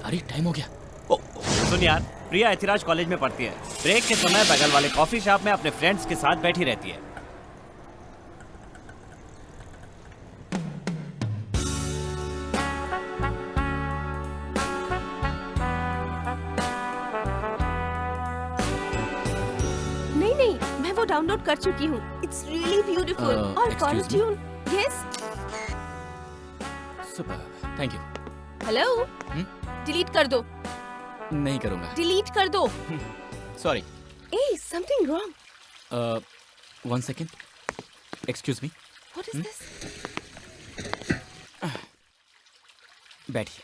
अरे टाइम हो गया। सुन यार, प्रिया ऐतिराज कॉलेज में पढ़ती है। ब्रेक के समय बगल वाले कॉफी शॉप में अपने फ्रेंड्स के साथ बैठी रहती है। नहीं नहीं, मैं वो डाउनलोड कर चुकी हूँ। It's really beautiful. और call excuse me? Tune. Yes. Super, thank you. Hello. Delete कर दो। नहीं करूँगा। डिलीट कर दो। Sorry. Uh, something wrong. 1 second. Excuse me. What is this? बैठिए,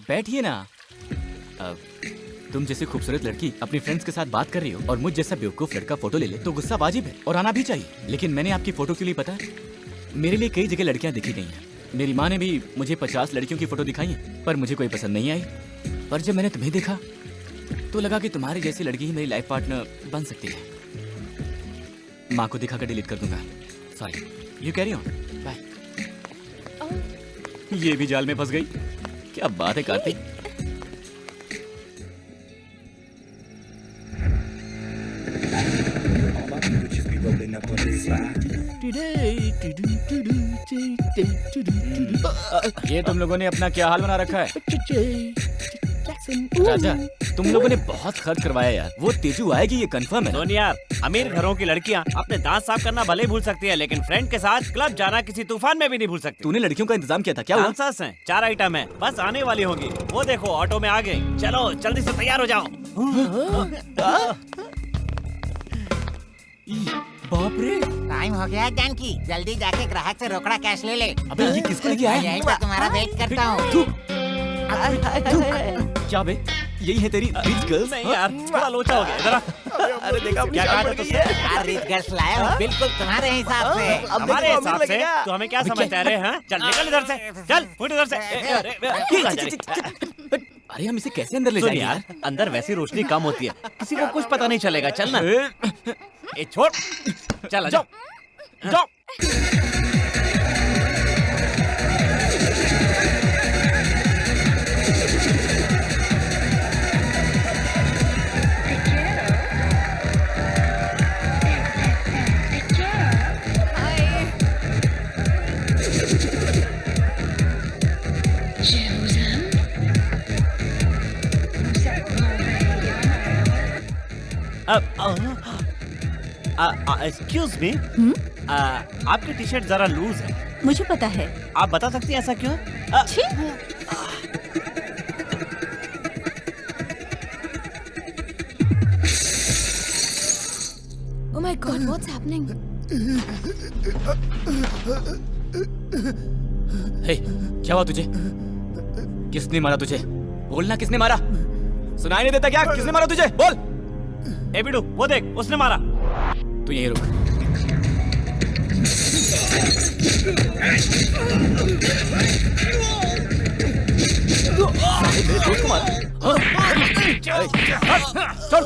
बैठिए ना। तुम जैसी खूबसूरत लड़की अपनी फ्रेंड्स के साथ बात कर रही हो और मुझ जैसा बेवकूफ लड़का फोटो ले ले तो गुस्सा वाजिब है और आना भी चाहिए। लेकिन मैंने आपकी फोटो क्यों ली पता है? मेरे लिए कई जगह लड़कियां दिखी गई हैं। मेरी माँ ने भी मुझे 50 लड़कियों की फोटो दिखाई है, पर मुझे कोई पसंद नहीं आई। पर जब मैंने तुम्हें देखा तो लगा कि तुम्हारी जैसी लड़की ही मेरी लाइफ पार्टनर बन सकती है। माँ को दिखाकर डिलीट कर दूंगा। Sorry, you carry on. Bye. ये भी जाल में फंस गई। क्या बात है कार्तिक। ये तुम लोगों ने अपना क्या हाल बना रखा है? राजा, तुम लोगों ने बहुत खर्च करवाया यार। वो तेजू आएगी ये कंफर्म है। सुन यार, अमीर घरों की लड़कियां अपने दांत साफ करना भले भूल सकती है, लेकिन फ्रेंड के साथ क्लब जाना किसी तूफान में भी नहीं भूल सकती। तूने लड़कियों का इंतजाम किया था क्या? हुआ? डांसर्स हैं, 4 आइटम है, बस आने वाली होंगी। वो देखो ऑटो में आ गई। चलो जल्दी से तैयार हो जाओ। बाप रे। टाइम हो गया जानकी, जल्दी जाके ग्राहक से रोकड़ा कैश ले ले। अबे ये किसको लेके आया? यही पर तुम्हारा वेट करता हूँ। क्या बे? यही है तेरी रिच गर्ल्स? नहीं यार, थोड़ा लोचा हो गया। इधर आ। अरे देखा क्या कहा था तुझसे? यार रिच गर्ल्स लाया हूँ, बिल्कुल तुम्हारे हिसाब से। हमारे हिसाब से तो हमें क्या समझते रहे हैं? चल निकल इधर से, चल उठ इधर से। क्यों जा रही? अरे हम इसे कैसे अंदर ले सुन जाएंगे यार, अंदर वैसी रोशनी कम होती है, किसी को कुछ पता नहीं चलेगा। चल ना। ए छोड़, चल जाओ जाओ। एक्सक्यूज मी, आपकी टी शर्ट जरा लूज है। मुझे पता है। आप बता सकती हैं ऐसा क्यों? छी। Oh my God, what's happening? हे, क्या हुआ तुझे? किसने मारा तुझे? बोलना, किसने मारा? सुनाई नहीं देता क्या? किसने मारा तुझे? बोल। ए बिडू, वो देख, उसने मारा। तू यहीं रुक। मेरे दोस्त को मारा? हाँ? चल।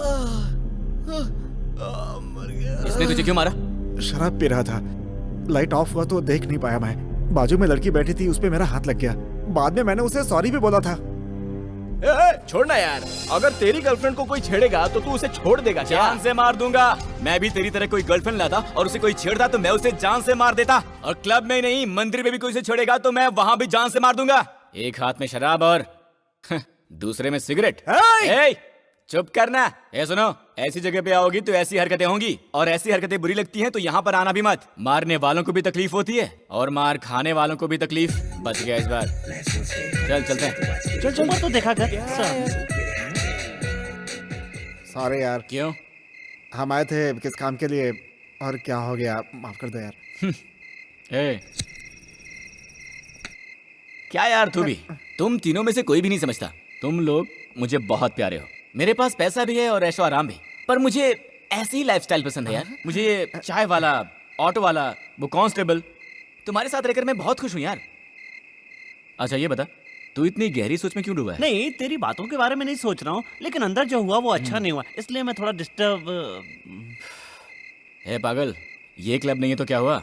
इसने तुझे क्यों मारा? शराब पी रहा था, लाइट ऑफ हुआ तो देख नहीं पाया मैं। बाजू में लड़की बैठी थी, उस पे मेरा हाथ लग गया। बाद में मैंने उसे सॉरी भी बोला था। छोड़ना यार, अगर तेरी गर्लफ्रेंड को कोई छेड़ेगा तो तू उसे छोड़ देगा क्या? जान से मार दूंगा। मैं भी तेरी तरह कोई गर्लफ्रेंड लाता और उसे कोई छेड़ता तो मैं उसे जान से मार देता। और क्लब में नहीं, मंदिर में भी कोई उसे छेड़ेगा तो मैं वहाँ भी जान से मार दूंगा। एक हाथ में शराब और दूसरे में सिगरेट। ए, चुप करना। ए सुनो, ऐसी जगह पे आओगी तो ऐसी हरकतें होंगी, और ऐसी हरकतें बुरी लगती हैं तो यहाँ पर आना भी मत। मारने वालों को भी तकलीफ होती है और मार खाने वालों को भी तकलीफ। बच गया इस बार। चल चलते हैं। चल चल तो देखा कर। सॉरी यार, क्यों? हम आए थे किस काम के लिए और क्या हो गया, माफ कर दो यार। ए, क्या यार तू भी? तुम तीनों में से कोई भी नहीं समझता। तुम लोग मुझे बहुत प्यारे हो। मेरे पास पैसा भी है और ऐशो आराम भी, पर मुझे ऐसी ही लाइफस्टाइल पसंद है यार। मुझे ये चाय वाला, ऑटो वाला, वो कांस्टेबल, तुम्हारे साथ रहकर मैं बहुत खुश हूँ यार। अच्छा ये बता, तू इतनी गहरी सोच में क्यों डूबा है? नहीं, तेरी बातों के बारे में नहीं सोच रहा हूँ, लेकिन अंदर जो हुआ वो अच्छा नहीं हुआ, इसलिए मैं थोड़ा डिस्टर्ब। हे पागल, ये क्लब नहीं है तो क्या हुआ?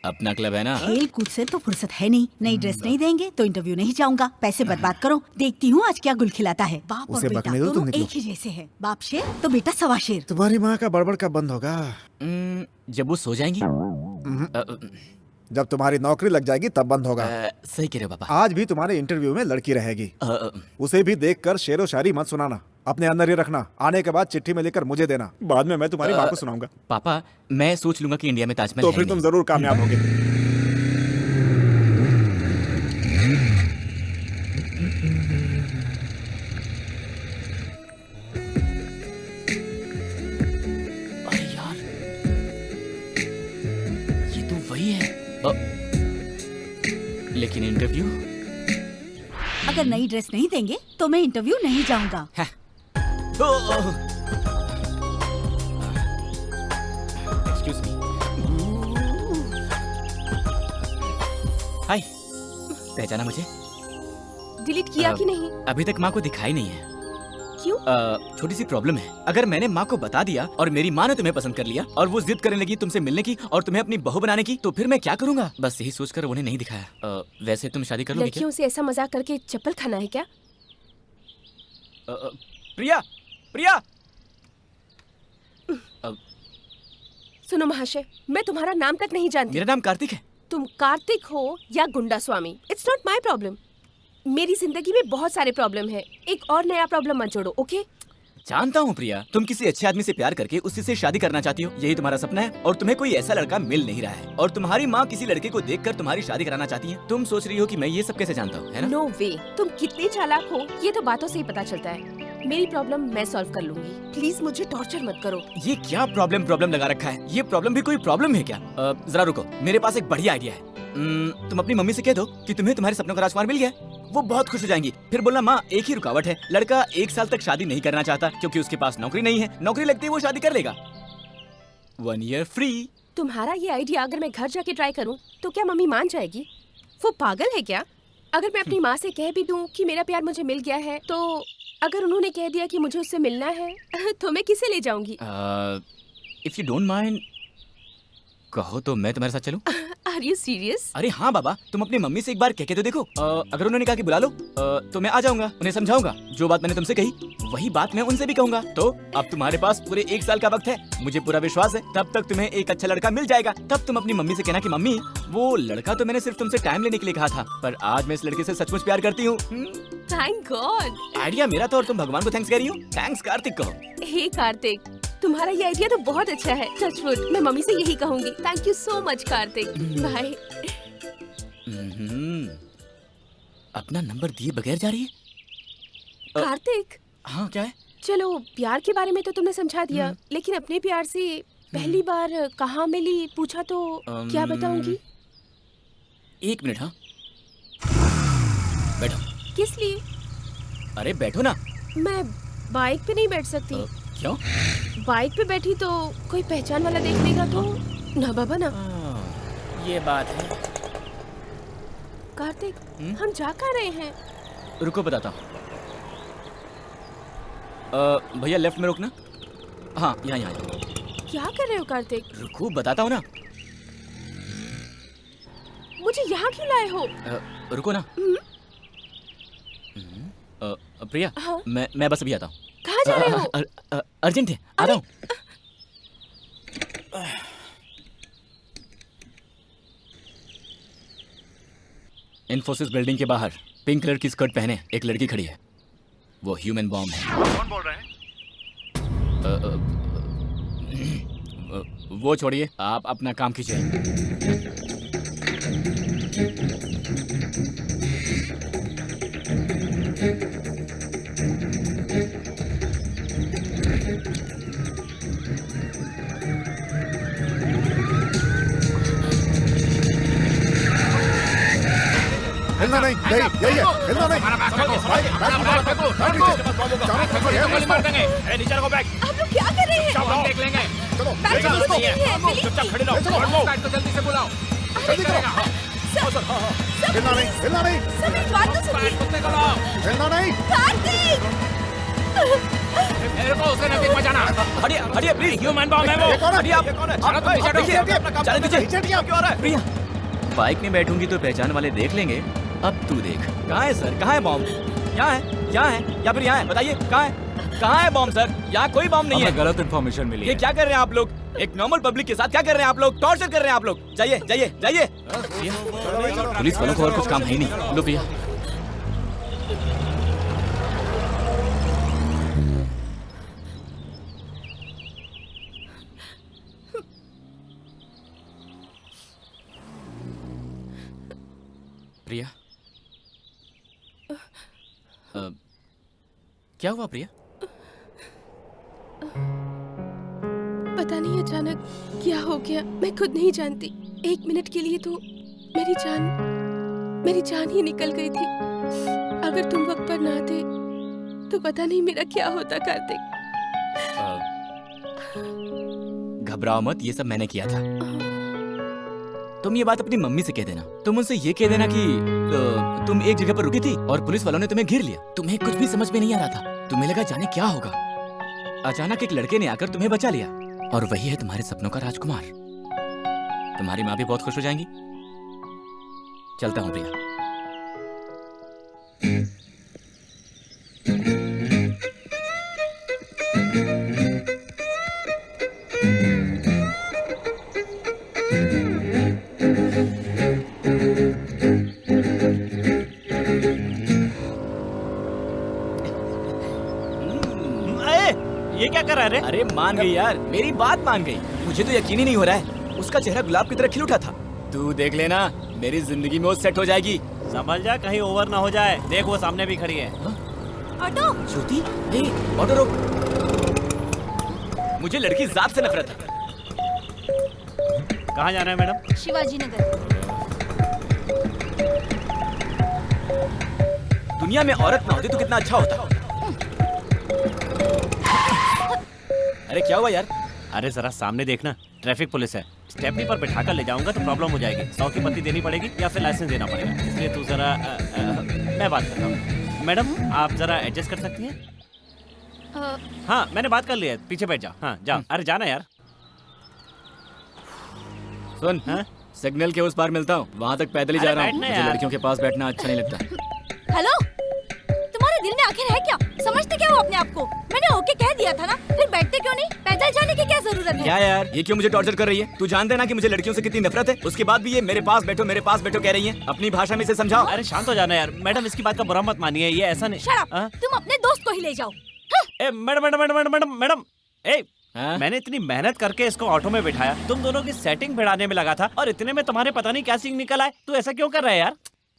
अपना क्लब है ना। खेल कूद से तो फुर्सत है नहीं, नई ड्रेस नहीं देंगे तो इंटरव्यू नहीं जाऊंगा। पैसे बर्बाद करो, देखती हूँ आज क्या गुल खिलाता है। बाप और उसे बेटा बकने दो, तुम दोनों निकलो। एक ही जैसे हैं। बाप शेर तो बेटा सवा शेर। तुम्हारी माँ का बड़बड़ कब बंद होगा? जब वो सो जाएंगी। जब तुम्हारी नौकरी लग जाएगी तब बंद होगा। सही कह रहे हो पापा। आज भी तुम्हारे इंटरव्यू में लड़की रहेगी। उसे भी देखकर शेरो शायरी मत सुनाना, अपने अंदर ही रखना। आने के बाद चिट्ठी में लिखकर मुझे देना, बाद में मैं तुम्हारी माँ को सुनाऊंगा। पापा मैं सोच लूंगा कि इंडिया में ताजमहल तो है फिर ही तुम नहीं। जरूर कामयाब होगे। अरे यार ये तो वही है। लेकिन इंटरव्यू। अगर नई ड्रेस नहीं देंगे तो मैं इंटरव्यू नहीं जाऊंगा। Excuse me. हाय, पहचाना मुझे? डिलीट किया कि नहीं? अभी तक माँ को दिखाई नहीं है। क्यों? छोटी सी प्रॉब्लम है। अगर मैंने माँ को बता दिया और मेरी माँ ने तुम्हें पसंद कर लिया और वो जिद करने लगी तुमसे मिलने की और तुम्हें अपनी बहू बनाने की, तो फिर मैं क्या करूँगा? बस यही सोचकर उन्हें नहीं दिखाया। वैसे तुम शादी करोगे क्या? लड़कियों से ऐसा मजाक करके चप्पल खाना है क्या? प्रिया, प्रिया। सुनो महाशय, मैं तुम्हारा नाम तक नहीं जानती। मेरा नाम कार्तिक है। तुम कार्तिक हो या गुंडा स्वामी, इट्स नॉट माई प्रॉब्लम। मेरी जिंदगी में बहुत सारे प्रॉब्लम है, एक और नया प्रॉब्लम मत जोड़ो, ओके? जानता हूँ प्रिया, तुम किसी अच्छे आदमी से प्यार करके उसी से शादी करना चाहती हो, यही तुम्हारा सपना है और तुम्हें कोई ऐसा लड़का मिल नहीं रहा है और तुम्हारी माँ किसी लड़के को देखकर तुम्हारी शादी कराना चाहती है। तुम सोच रही हो कि मैं ये सब कैसे जानता हूँ, है ना? नो वे, तुम कितने चालाक हो ये तो बातों से ही पता चलता है। मेरी प्रॉब्लम मैं सॉल्व कर लूंगी, प्लीज मुझे टॉर्चर मत करो। ये क्या प्रॉब्लम लगा रखा है? ये प्रॉब्लम भी कोई प्रॉब्लम है क्या? जरा रुको, मेरे पास एक बढ़िया आइडिया है। तुम अपनी मम्मी से कह दो कि तुम्हें तुम्हारे सपनों का राजकुमार मिल गया। वो बहुत खुश हो जाएंगी। फिर बोलना माँ एक ही रुकावट है, लड़का 1 साल तक शादी नहीं करना चाहता क्योंकि उसके पास नौकरी नहीं है। नौकरी लगते ही वो शादी कर लेगा। 1 ईयर फ्री। तुम्हारा ये आइडिया अगर मैं घर जाके ट्राई करूं तो क्या मम्मी मान जाएगी? वो पागल है क्या? अगर मैं अपनी माँ से कह भी दूं कि मेरा प्यार मुझे मिल गया है, तो अगर उन्होंने कह दिया कि मुझे उससे मिलना है तो मैं किसे ले जाऊंगी? इफ यू डोंट माइंड, कहो तो मैं तुम्हारे साथ चलूं? Are you serious? अरे हाँ बाबा, तुम अपनी मम्मी से एक बार कह के तो देखो। अगर उन्होंने कहा कि बुला लो तो मैं आ जाऊंगा, उन्हें समझाऊंगा। जो बात मैंने तुमसे कही वही बात मैं उनसे भी कहूंगा। तो अब तुम्हारे पास पूरे 1 साल का वक्त है, मुझे पूरा विश्वास है तब तक तुम्हें एक अच्छा लड़का मिल जाएगा। तब तुम अपनी मम्मी से कहना कि मम्मी वो लड़का तो मैंने सिर्फ तुमसे टाइम लेने के लिए कहा था, पर आज मैं इस लड़के से सचमुच प्यार करती हूँ। Thank God. आइडिया मेरा था और तुम भगवान को थैंक्स कह रही हो। थैंक्स कार्तिक कहो। हे कार्तिक, तुम्हारा ये आइडिया तो बहुत अच्छा है। टचवुड, मैं मम्मी से यही कहूंगी। Thank you so much Kartik. Bye. अपना नंबर दिए बगैर जा रही है। कार्तिक, हाँ क्या है? चलो प्यार के बारे में तो तुमने समझा दिया, लेकिन अपने प्यार से पहली बार कहाँ मिली पूछा तो क्या बताऊंगी? 1 मिनट। हाँ बैठो। किस लिए? अरे बैठो ना। मैं बाइक पे नहीं बैठ सकती। क्यों? बाइक पे बैठी तो कोई पहचान वाला देख लेगा तो ना बाबा ना। ये बात है। कार्तिक, हम जा कहाँ रहे हैं? रुको बताता हूँ। भैया लेफ्ट में रुकना। हाँ यहाँ यहाँ। क्या कर रहे हो कार्तिक? रुको बताता हूँ ना। मुझे यहाँ क्यों लाए हो? रुको ना। प्रिया, हाँ? मैं बस अभी आता हूँ। कहाँ जा रहे हो? अर्जेंट है, आ रहा हूँ। इन्फोसिस बिल्डिंग के बाहर पिंक कलर की स्कर्ट पहने एक लड़की खड़ी है। वो ह्यूमन बॉम्ब है। कौन बोल रहे हैं? वो छोड़िए, आप अपना काम कीजिए। हिलना नहीं, यही है, हिलना नहीं। नीचे रखो बैग। आप लोग क्या कर रहे हैं? हम देख लेंगे। चलो, बैग लेकर चलो, उसको। नहीं है, प्लीज। चुपचाप खड़े रहो। चलो। जल्दी से बुलाओ। जल्दी करो। हिलना नहीं, हिलना नहीं, सब एक बात तो सुनिए। कुत्ते को लाओ। हिलना नहीं। कार्तिक! मेरे को उसे नजदीक मत जाना। हटिए हटिए प्लीज। ह्यूमन बॉम्ब है वो। हटिए आप। चलो तुम पीछे देखिए। चले पीछे। क्यों हो रहा है? प्रिया, बाइक में बैठूंगी तो पहचान वाले देख लेंगे। अब तू देख। कहाँ है सर? कहाँ है बॉम्ब? यहाँ है, यहाँ है या फिर यहाँ है? बताइए कहाँ है? कहाँ है बॉम्ब सर? यहाँ कोई बॉम्ब नहीं है। गलत इन्फॉर्मेशन मिली ये क्या कर रहे हैं आप लोग? एक नॉर्मल पब्लिक के साथ क्या कर रहे हैं आप लोग? टॉर्चर कर रहे हैं आप लोग। जाइए जाइए जाइए। पुलिस वालों को और कुछ काम है ही नहीं। लो भैया। प्रिया, क्या हुआ प्रिया? पता नहीं अचानक क्या हो गया, मैं खुद नहीं जानती। 1 मिनट के लिए तो मेरी जान ही निकल गई थी। अगर तुम वक्त पर ना आते तो पता नहीं मेरा क्या होता कार्तिक। घबराओ मत, ये सब मैंने किया था। तुम ये बात अपनी मम्मी से कह देना। तुम उनसे ये कह देना कि तुम एक जगह पर रुकी थी और पुलिस वालों ने तुम्हें घेर लिया। तुम्हें कुछ भी समझ में नहीं आ रहा था। तुम्हें लगा जाने क्या होगा। अचानक एक लड़के ने आकर तुम्हें बचा लिया और वही है तुम्हारे सपनों का राजकुमार। तुम्हारी माँ भी बहुत खुश हो जाएंगी। चलता हूँ प्रिया। ये क्या कर रहा है रे? अरे मान गई यार, मेरी बात मान गई। मुझे तो यकीन ही नहीं हो रहा है। उसका चेहरा गुलाब की तरह खिल उठा था। तू देख लेना, मेरी जिंदगी में वो सेट हो जाएगी। संभल जा, कहीं ओवर ना हो जाए। देख वो सामने भी खड़ी है। ऑटो। श्रुति, ए, ऑटो रोक। मुझे लड़की जात से नफरत है। कहाँ जाना है मैडम? शिवाजी नगर। दुनिया में औरत ना होती तो कितना अच्छा होता। अरे क्या हुआ यार? अरे जरा सामने देखना, ट्रैफिक पुलिस है। स्टेपनी पर बिठा कर ले जाऊंगा तो प्रॉब्लम हो जाएगी। 100 की पत्ती देनी पड़ेगी या फिर लाइसेंस देना पड़ेगा। इसलिए तू जरा मैं बात करता हूँ। मैडम आप जरा एडजस्ट कर सकती हैं? हाँ मैंने बात कर लिया है, पीछे बैठ जाओ। हाँ जाओ। अरे जाना यार। सुन, हाँ? सिग्नल के उस पार मिलता हूँ। वहाँ तक पैदल ही अरे जा रहा हूँ। बैठना मुझे यार। लड़कियों के पास बैठना अच्छा नहीं लगता। हेलो, तुम्हारे दिल में आखिर है क्या? समझते क्या हो अपने आप को? मैंने ओके कह दिया था ना, फिर बैठते क्यों नहीं? पैदल जाने की क्या जरूरत है? क्या यार, ये क्यों मुझे टॉर्चर कर रही है? तू जानते ना कि मुझे लड़कियों से कितनी नफरत है। उसके बाद भी ये मेरे पास बैठो कह रही है। अपनी भाषा में इसे समझाओ। अरे शांत हो जाना यार। मैडम इसकी बात का बुरा मत मानिए, ये ऐसा नहीं। शट अप, तुम अपने दोस्त को ही ले जाओ। ए madam madam madam madam madam madam ए हाँ? मैंने इतनी मेहनत करके इसको ऑटो में बिठाया, तुम दोनों की सेटिंग भिड़ाने में लगा था और इतने में तुम्हारे पता नहीं क्या सीन निकल आए। तू ऐसा क्यों कर रहा है यार?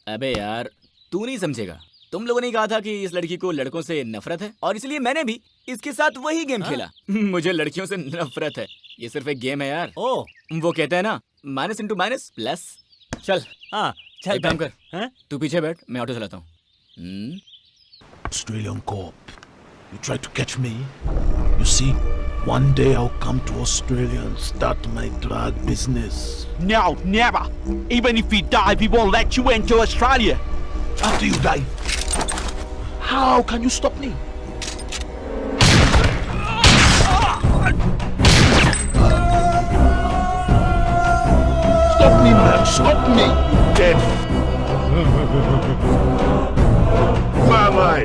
अबे यार, तू नहीं समझेगा। तुम लोगों ने कहा था कि इस लड़की को लड़कों से नफरत है और इसलिए मैंने भी इसके साथ वही गेम खेला। मुझे लड़कियों से नफरत है। ये सिर्फ एक गेम है यार। ओ वो कहते हैं ना, माइनस इंटू माइनस प्लस। चल हाँ चल एक काम कर, हैं? तू पीछे बैठ, मैं ऑटो चलाता हूँ। Australian cop. You try to catch me? You see, one day I'll come to Australia and start my drug business. No, never. Even if we die, we won't let you into Australia. After you die, how can you stop me? Stop me, man! Stop me! Dead. Malay,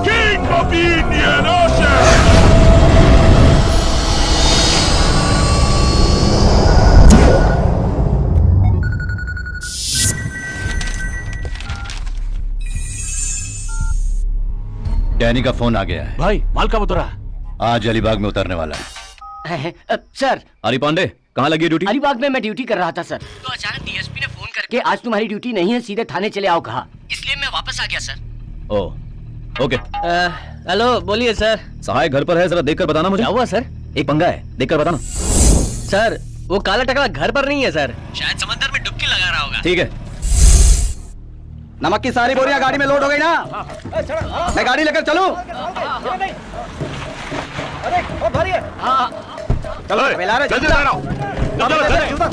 King of the Indian Ocean! Danny का phone आ गया है। भाई माल कब उतरा? आज अलीबाग में उतरने वाला है। सर, अली पांडे, कहाँ लगी है ड्यूटी? अलीबाग में मैं ड्यूटी कर रहा था सर। तो अचानक डीएसपी ने फोन करके आज तुम्हारी ड्यूटी नहीं है, सीधे थाने चले आओ कहा। इसलिए मैं वापस आ गया सर। ओह, ओके। हेलो, बोलिए सर। सहाय घर पर है, जरा देखकर बताना मुझे। क्या हुआ सर? एक पंगा है, देखकर बताना। सर, वो काला टकला घर पर नहीं है सर, शायद समंदर में डुबकी लगा रहा होगा। ठीक है। नमक की सारी बोरियां गाड़ी में लोड हो गई ना? मैं गाड़ी लेकर चलूं? चलो जल्दी उतारो।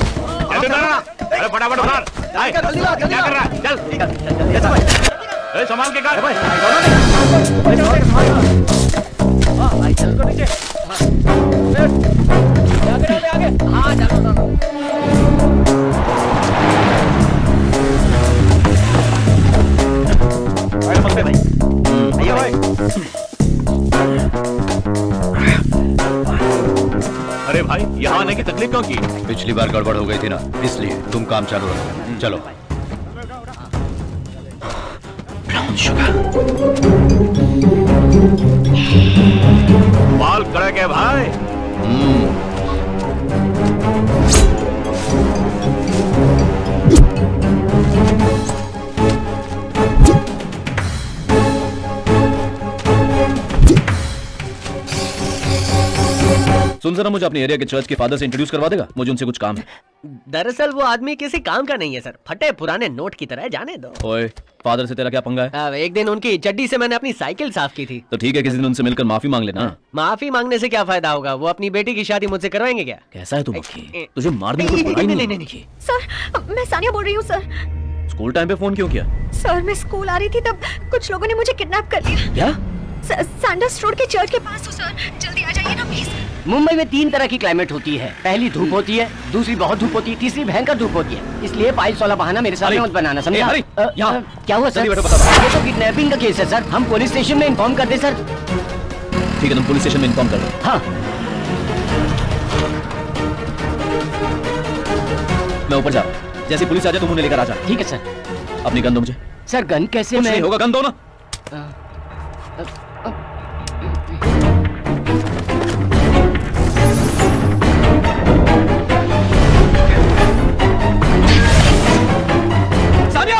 अरे फटाफट उतार। क्या कर रहा है? चल। संभाल के कर। भाई चल को नीचे। आगे। हाँ चलो। नमस्ते भाई। आइए भाई। अरे भाई यहाँ आने की तकलीफ क्यों की? पिछली बार गड़बड़ हो गई थी ना, इसलिए तुम काम चालू रखो। चलो। Brown sugar. बाल कड़क है भाई। सुन जरा, मुझे अपने एरिया के चर्च के फादर से इंट्रोड्यूस करवा देगा? मुझे उनसे कुछ काम है। दरअसल वो आदमी किसी काम का नहीं है सर, फटे पुराने नोट की तरह, जाने दो। ओए, फादर से तेरा क्या पंगा है? एक दिन उनकी चड्डी से मैंने अपनी साइकिल साफ की थी। तो ठीक है, किसी दिन उनसे मिलकर माफी मांग लेना। माफी मांगने से क्या फायदा होगा? वो अपनी बेटी की शादी मुझसे करवाएंगे क्या? कैसा है तू मक्खी? तुझे मारने की कोई बुराई नहीं। सर मैं सानिया बोल रही हूँ सर। स्कूल टाइम पे फोन क्यों किया? सर मैं स्कूल आ रही थी तब कुछ लोगों ने मुझे किडनैप कर लिया। क्या? सैंडर्स रोड के चर्च के पास हो सर, जल्दी आ जाइए ना प्लीज। मुंबई में 3 तरह की क्लाइमेट होती है। पहली धूप होती है, दूसरी बहुत धूप होती है, तीसरी भयंकर धूप होती है। इसलिए फाइल्स वाला बहाना मेरे सामने मत बनाना, समझा? क्या हुआ सर? ये तो किडनैपिंग का केस है सर। हम पुलिस स्टेशन में इन्फॉर्म कर दे सर। ठीक है, तुम पुलिस स्टेशन में इन्फॉर्म कर दो। हाँ मैं ऊपर जा रहा हूँ। जैसे पुलिस आ जाए तुम उन्हें लेकर आ जा। ठीक है सर। अपनी गन दो मुझे। सर गन कैसे? कुछ नहीं होगा, गन दो ना। सानिया!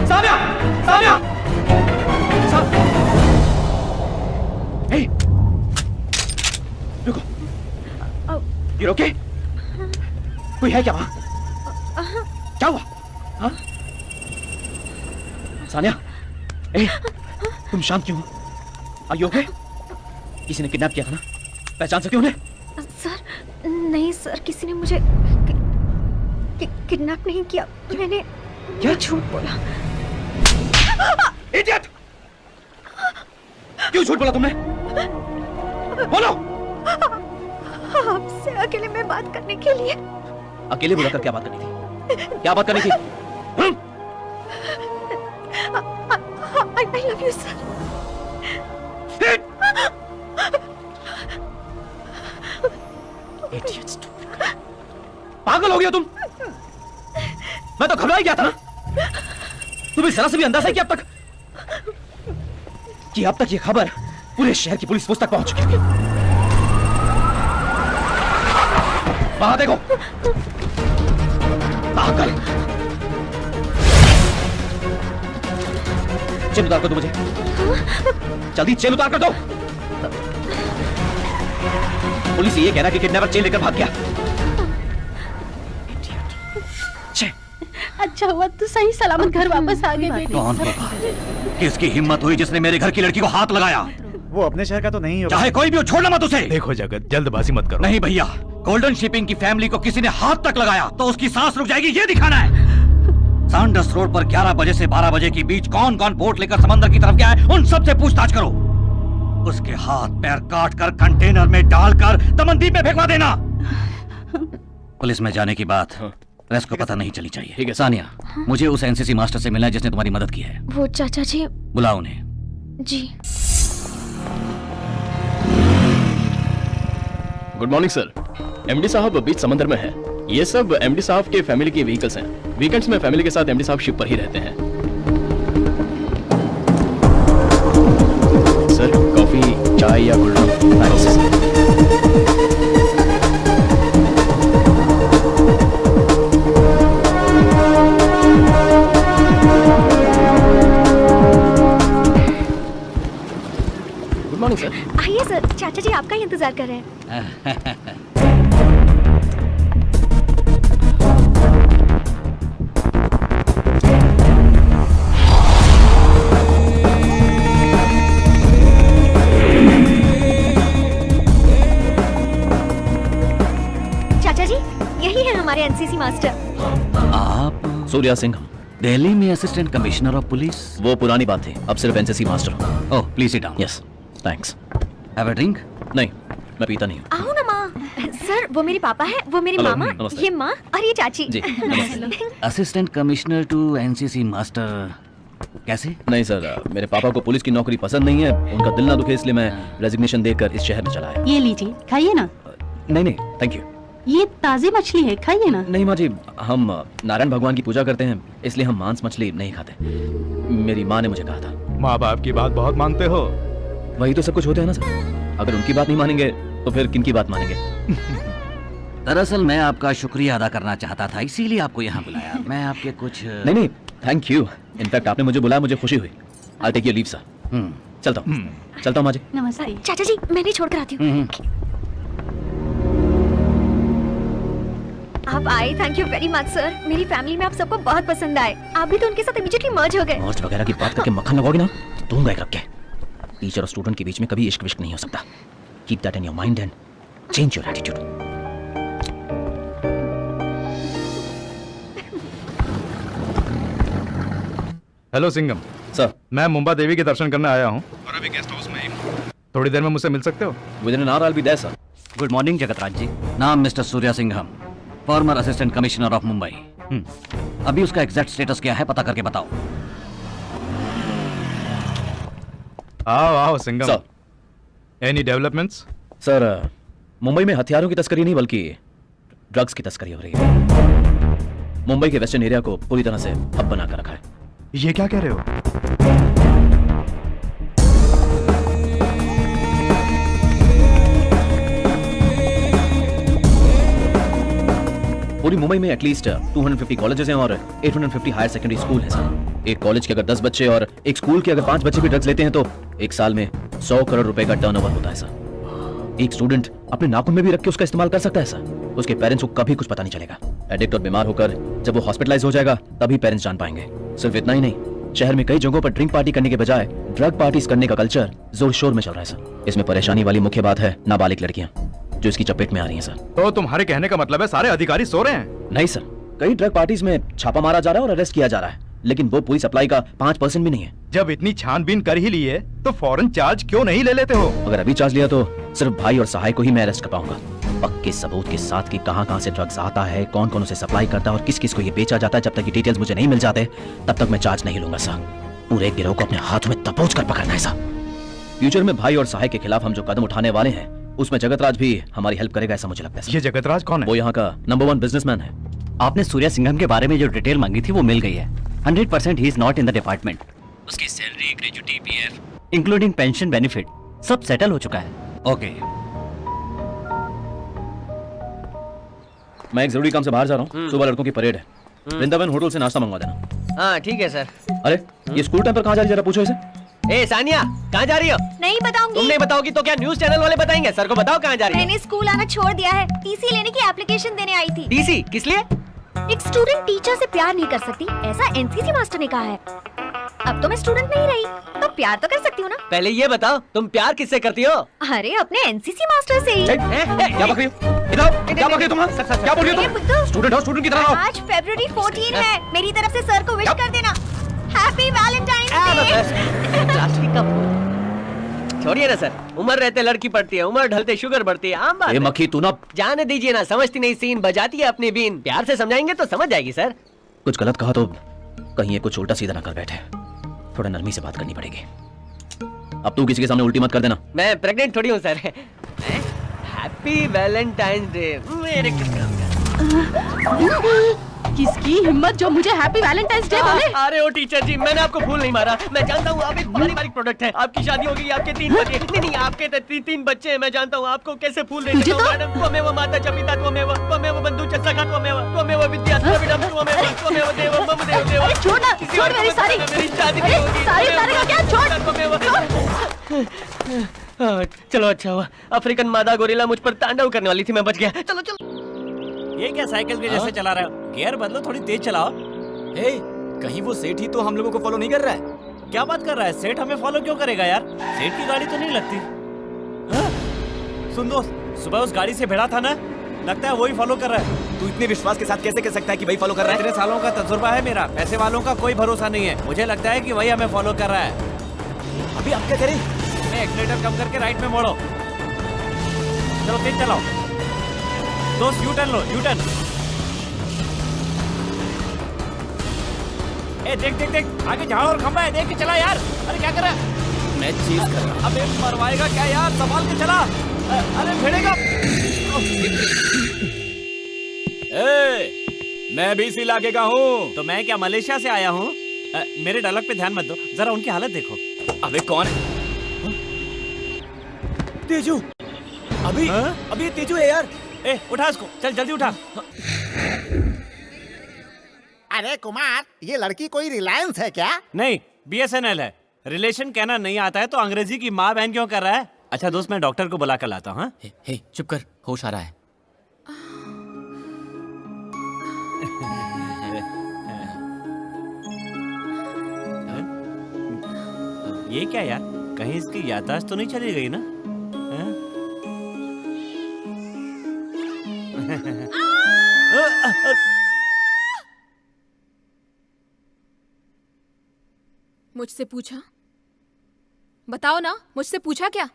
सानिया! सानिया! Hey! रुको। You okay? कोई है क्या वहाँ? क्या हुआ? हाँ? सानिया, ए, तुम शांत क्यों हो? Are you okay? किसी ने किडनैप किया था ना? पहचान सके उन्हें? सर नहीं सर, किसी ने मुझे किडनैप नहीं किया। मैंने क्या? झूठ बोला। Idiot! क्यों झूठ बोला तुमने? बोलो! आपसे अकेले में बात करने के लिए। अकेले बुलाकर क्या बात करनी थी? क्या बात करनी थी? I love you sir. Idiots! पागल हो गया तुम? मैं तो घबरा ही गया था ना। तुम्हें जरा से भी अंदाजा है कि अब तक ये खबर पूरे शहर की पुलिस तक पहुंच चुकी है। वहां देखो। पागल। चेन उतार कर दो मुझे। जल्दी चेन उतार कर दो। पुलिस ये कहना कि किडनैपर चेन लेकर भाग गया। अच्छा हुआ तो सही सलामत घर वापस आ गए बेटी। कौन होगा? किसकी हिम्मत हुई जिसने मेरे घर की लड़की को हाथ लगाया? वो अपने शहर का तो नहीं होगा। चाहे कोई भी हो, छोड़ना मत उसे। देखो जगत, जल्दबाजी मत करो। नहीं भैया, गोल्डन शिपिंग की फैमिली को किसी ने हाथ तक लगाया तो उसकी सांस रुक जाएगी, ये दिखाना है। सैंडर्स रोड पर 11 बजे से 12 बजे के बीच कौन कौन बोट लेकर समंदर की तरफ गया है, उन सब से पूछताछ करो। उसके हाथ पैर काट कर कंटेनर में डालकर दमनदीप में फेंकवा देना। पुलिस में जाने की बात प्रेस को पता नहीं चली चाहिए। ठीक है सानिया, मुझे उस एनसीसी मास्टर से मिलना है जिसने तुम्हारी मदद की है। वो चाचा जी। बुलाओ उन्हें। जी। Good morning sir. एमडी साहब बीच समंदर में है। ये सब एमडी साहब के फैमिली के व्हीकल्स हैं। वीकेंड्स में फैमिली के साथ एमडी साहब शिप पर ही रहते हैं। सर कॉफी, चाय या cold drink? Good morning sir. आइए सर, चाचा जी आपका ही इंतजार कर रहे हैं। चाचा जी, यही है हमारे एनसीसी मास्टर। आप? सूर्या सिंह। दिल्ली में असिस्टेंट कमिश्नर ऑफ पुलिस। वो पुरानी बात थी, अब सिर्फ एनसीसी मास्टर हूँ। Oh please sit down. Yes thanks. Have a drink? नहीं, मैं पीता नहीं हूँ। आओ ना माँ। सर वो मेरे पापा है, वो मेरी हेलो, मामा, नमस्ते। ये माँ और ये चाची। जी नमस्ते। Assistant commissioner to NCC master, कैसे? नहीं सर, मेरे पापा को पुलिस की नौकरी पसंद नहीं है, उनका दिल ना दुखे इसलिए मैं रेजिग्नेशन देकर इस शहर में चला आया। ये लीजिए, खाइए ना। नहीं नहीं थैंक यू। ये ताज़ी मछली है, खाइए ना। नहीं माँ जी, हम नारायण भगवान की पूजा करते हैं इसलिए हम मांस मछली नहीं खाते। मेरी माँ ने मुझे कहा था। माँ बाप की बात बहुत मानते हो। वही तो सब कुछ होते हैं ना सर, अगर उनकी बात नहीं मानेंगे तो फिर किनकी बात मानेंगे? दरअसल मैं आपका शुक्रिया अदा करना चाहता था, इसीलिए आपको यहाँ बुलाया। मैं आपके कुछ नहीं थैंक यू। इनफैक्ट आपने मुझे बुलाया, मुझे खुशी हुई। I take your leave sir. चलता हूँ माँ जी। नमस्ते। चाचा जी मैं नहीं छोड़कर आती हूँ। आप आए, thank you very much sir. मेरी फैमिली में आप सबको बहुत पसंद आए। आप भी तो उनके साथ इमीडिएटली मर्ज हो गए। मर्ज वगैरह की बात करके मक्खन लगाओगे ना तो दूंगा एक रख के। टीचर और स्टूडेंट के बीच में कभी इश्क विश्क नहीं हो सकता। Keep that in your mind and change your attitude. Hello Singham sir, मैं मुंबा देवी के दर्शन करने आया हूँ और अभी गेस्ट हाउस में ही हूँ। थोड़ी देर में मुझसे मिल सकते हो? Within an hour I will be there sir. Good morning Jagatraj ji. नाम mister Surya Singham, former assistant commissioner of Mumbai. अभी उसका एग्जैक्ट स्टेटस क्या है पता करके बताओ। आओ आओ Singham. Sir any developments? Sir Mumbai में हथियारों की तस्करी नहीं बल्कि ड्रग्स की तस्करी हो रही है। मुंबई के वेस्टर्न एरिया को पूरी तरह से हब बना कर रखा है। ये क्या कह रहे हो? पूरी मुंबई में एटलीस्ट 250 कॉलेजेस हैं और 850 हायर सेकेंडरी स्कूल हैं सर। एक कॉलेज के अगर 10 बच्चे और एक स्कूल के अगर 5 बच्चे भी ड्रग्स लेते हैं तो एक साल में 100 करोड़ रुपए का टर्नओवर होता है सर। एक स्टूडेंट अपने नाखून में भी रख के उसका इस्तेमाल कर सकता है सर। उसके पेरेंट्स को कभी कुछ पता नहीं चलेगा। एडिक्ट और बीमार होकर जब वो हॉस्पिटलाइज हो जाएगा तभी पेरेंट्स जान पाएंगे। सिर्फ इतना ही नहीं, शहर में कई जगहों पर ड्रिंक पार्टी करने के बजाय ड्रग पार्टीज करने का कल्चर जोर शोर में चल रहा है सर। इसमें परेशानी वाली मुख्य बात है नाबालिग लड़कियां जो इसकी चपेट में आ रही हैं सर। तो तुम्हारे कहने का मतलब है सारे अधिकारी सो रहे हैं? नहीं सर, कई ड्रग पार्टीज में छापा मारा जा रहा है और अरेस्ट किया जा रहा है, लेकिन वो पूरी सप्लाई का 5% भी नहीं है। जब इतनी छानबीन कर ही ली है तो फौरन चार्ज क्यों नहीं ले लेते हो? अगर अभी चार्ज लिया तो सिर्फ भाई और सहाय को ही मैं अरेस्ट कर पाऊंगा। पक्के सबूत के साथ कि कहां से ड्रग्स आता है, कौन कौन उसे सप्लाई करता है और किस किस को ये बेचा जाता है, जब तक ये डिटेल्स मुझे नहीं मिल जाते तब तक मैं चार्ज नहीं लूंगा सर। पूरे गिरोह को अपने हाथ में दबोच कर पकड़ना है सर। फ्यूचर में भाई और सहाय के खिलाफ हम जो कदम उठाने वाले हैं उसमें जगतराज भी हमारी हेल्प करेगा ऐसा मुझे लगता है सर। ये जगतराज कौन है? वो यहाँ का नंबर 1 बिजनेसमैन है। आपने सूर्या सिंघम के बारे में जो डिटेल मांगी थी वो मिल गई है। 100% he is not in the department. उसकी salary, gratuity, PF including pension benefit सब सेटल हो चुका है। ओके मैं एक जरूरी काम से बाहर जा रहा हूँ। सुबह लड़कों की परेड है। वृंदावन होटल से नाश्ता मंगवा देना। हाँ ठीक है सर। अरे ये स्कूल टाइम पर कहाँ जा रही है जरा पूछो इसे। ए सानिया, कहाँ जा रही हो? नहीं बताऊंगी। तुम नहीं बताओगी तो क्या न्यूज़ चैनल वाले बताएंगे? सर को बताओ कहाँ जा रही हो। मैंने स्कूल आना छोड़ दिया है। टीसी लेने की एप्लीकेशन देने आई थी। टीसी किस लिए? एक स्टूडेंट टीचर से प्यार नहीं कर सकती, ऐसा एनसीसी मास्टर ने कहा है। अब तो मैं स्टूडेंट नहीं रही, तो प्यार तो कर सकती हूँ ना। पहले ये बताओ तुम प्यार किससे करती हो? अरे अपने एनसीसी मास्टर से ही। क्या बक रही हो? इधर आओ। क्या बक रही हो तुम? क्या बोल रही हो तुम? स्टूडेंट हो, स्टूडेंट की तरह रहो। आज फरवरी 14 है, मेरी तरफ से सर को विश कर देना। Happy Valentine's day. प्लास्टिक का छोड़िए ना सर, उम्र रहते लड़की पड़ती है, उम्र ढलते शुगर बढ़ती है, आम बात है। मक्खी तू ना जाने दीजिए ना, समझती नहीं सीन, बजाती है अपनी बीन। प्यार से समझाएंगे तो समझ जाएगी सर। कुछ गलत कहा तो कहीं ये कुछ उल्टा सीधा ना कर बैठे। थोड़ा नरमी से बात करनी पड़ेगी। अब तू किसी के सामने उल्टी मत कर देना। मैं प्रेग्नेंट थोड़ी हूँ सर। हैप्पी वैलेंटाइंस डे मेरे किसकी हिम्मत जो मुझे हैप्पी वैलेंटाइंस डे बोले? अरे ओ टीचर जी, मैंने आपको फूल नहीं मारा। मैं जानता हूँ आप एक पारिवारिक प्रोडक्ट है। आपकी शादी होगी, आपके 3 बच्चे। नहीं आपके 3 बच्चे हैं। मैं जानता हूँ आपको कैसे फूल दे सकता हूँ मैडम। त्वमेव माता च पिता त्वमेव, त्वमेव बंधु च सखा त्वमेव, त्वमेव विद्या द्रविडम त्वमेव, त्वमेव देवं मम देव देव। अरे छोड़ ना, छोड़ मेरी साड़ी। मेरी शादी अरे साड़ी उतारे का क्या? छोड़। चलो अच्छा हुआ, अफ्रीकन मादा गोरिल्ला मुझ पर तांडव करने वाली थी, मैं बच गया। चलो चलो। ये क्या साइकिल के जैसे चला रहे हो? गियर बदलो, थोड़ी तेज चलाओ। हे, कहीं वो सेठ ही तो हम लोगों को फॉलो नहीं कर रहा है? क्या बात कर रहा है? सेठ हमें फॉलो क्यों करेगा यार? सेठ की गाड़ी तो नहीं लगती। हाँ? सुन दोस्त, सुबह उस गाड़ी से भिड़ा था ना, लगता है वही फॉलो कर रहा है। तू इतने विश्वास के साथ कैसे कह सकता है कि वही फॉलो कर रहा है? इतने सालों का तजुर्बा है मेरा, पैसे वालों का कोई भरोसा नहीं है। मुझे लगता है कि वही हमें फॉलो कर रहा है। अभी आप क्या करें? मैं एक्सीलेटर कम करके राइट में मोड़ो। चलो तेज चलाओ दोस्त, यू टर्न लो, यू टर्न। ए देख देख देख, आगे झाड़ और खंबा है, देख के चला यार। अरे क्या कर रहा है? मैं चीज कर रहा हूँ। अबे मरवाएगा क्या यार, संभाल के चला। अरे भिड़ेगा। मैं भी इस इलाके का हूँ। तो मैं क्या मलेशिया से आया हूँ? मेरे डायलॉग पे ध्यान मत दो, जरा उनकी हालत देखो। अबे कौन है? तेजू। अभी ये तेजू है यार। ए उठा इसको, चल जल्दी उठा। अरे कुमार, ये लड़की कोई रिलायंस है क्या? नहीं, BSNL है। रिलेशन कहना नहीं आता है तो अंग्रेजी की माँ बहन क्यों कर रहा है? अच्छा दोस्त, मैं डॉक्टर को बुला कर लाता हूँ। हे चुप कर, होश आ रहा है। ये क्या यार, कहीं इसकी याददाश्त तो नहीं चली गई ना? मुझसे पूछा? बताओ ना, मुझसे पूछा क्या?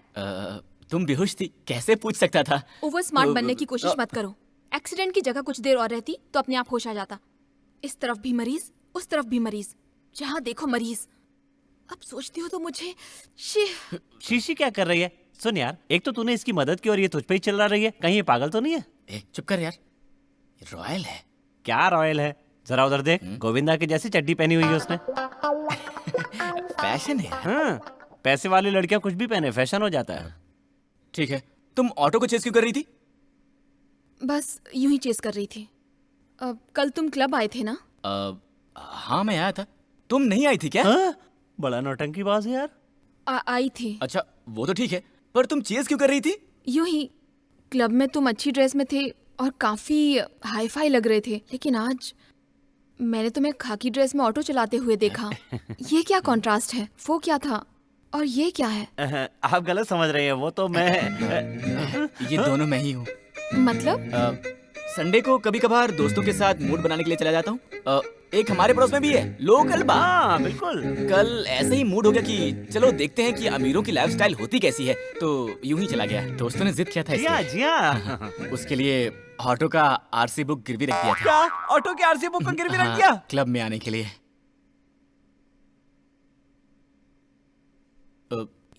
तुम बेहोश थी, कैसे पूछ सकता था? ओवर स्मार्ट बनने की कोशिश मत करो। एक्सीडेंट की जगह कुछ देर और रहती तो अपने आप होश आ जाता। इस तरफ भी मरीज, उस तरफ भी मरीज, जहाँ देखो मरीज। अब सोचती हो तो मुझे शीशी क्या कर रही है? सुन यार, एक तो तूने इसकी मदद की और ये तुझ पे ही चिल्ला रही है, कहीं ये पागल तो नहीं है? चुप कर यार, रॉयल है। क्या रॉयल है? जरा उधर देख, गोविंदा की जैसी चड्डी पहनी हुई है उसने। फैशन है। हाँ, पैसे वाली लड़कियां कुछ भी पहने फैशन हो जाता है। ठीक है, तुम ऑटो को चेस क्यों कर रही थी? बस यूं ही चेस कर रही थी। कल तुम क्लब आए थे ना? हाँ मैं आया था। तुम नहीं आई थी क्या? बड़ा नौटंकीबाज है यार। आई थी। अच्छा वो तो ठीक है, पर तुम चेस क्यों कर रही थी? यूं ही, क्लब में तुम अच्छी ड्रेस में थे और काफी हाई फाई लग रहे थे, लेकिन आज मैंने तुम्हें खाकी ड्रेस में ऑटो चलाते हुए देखा। ये क्या कंट्रास्ट है? वो क्या था और ये क्या है? आप गलत समझ रहे हैं, वो तो मैं ये दोनों मैं ही हूँ। मतलब? संडे को कभी कभार दोस्तों के साथ मूड बनाने के लिए चला जाता हूँ। एक हमारे पड़ोस में भी है, लोकल बा। हाँ बिल्कुल। कल ऐसे ही मूड हो गया कि चलो देखते हैं कि अमीरों की लाइफस्टाइल होती कैसी है, तो यूं ही चला गया। दोस्तों ने जिद किया था इसलिए। जी हाँ। उसके लिए ऑटो का आरसी बुक गिरवी रख दिया था। क्या? ऑटो के आरसी बुक को गिरवी रख दिया? क्लब में आने के लिए।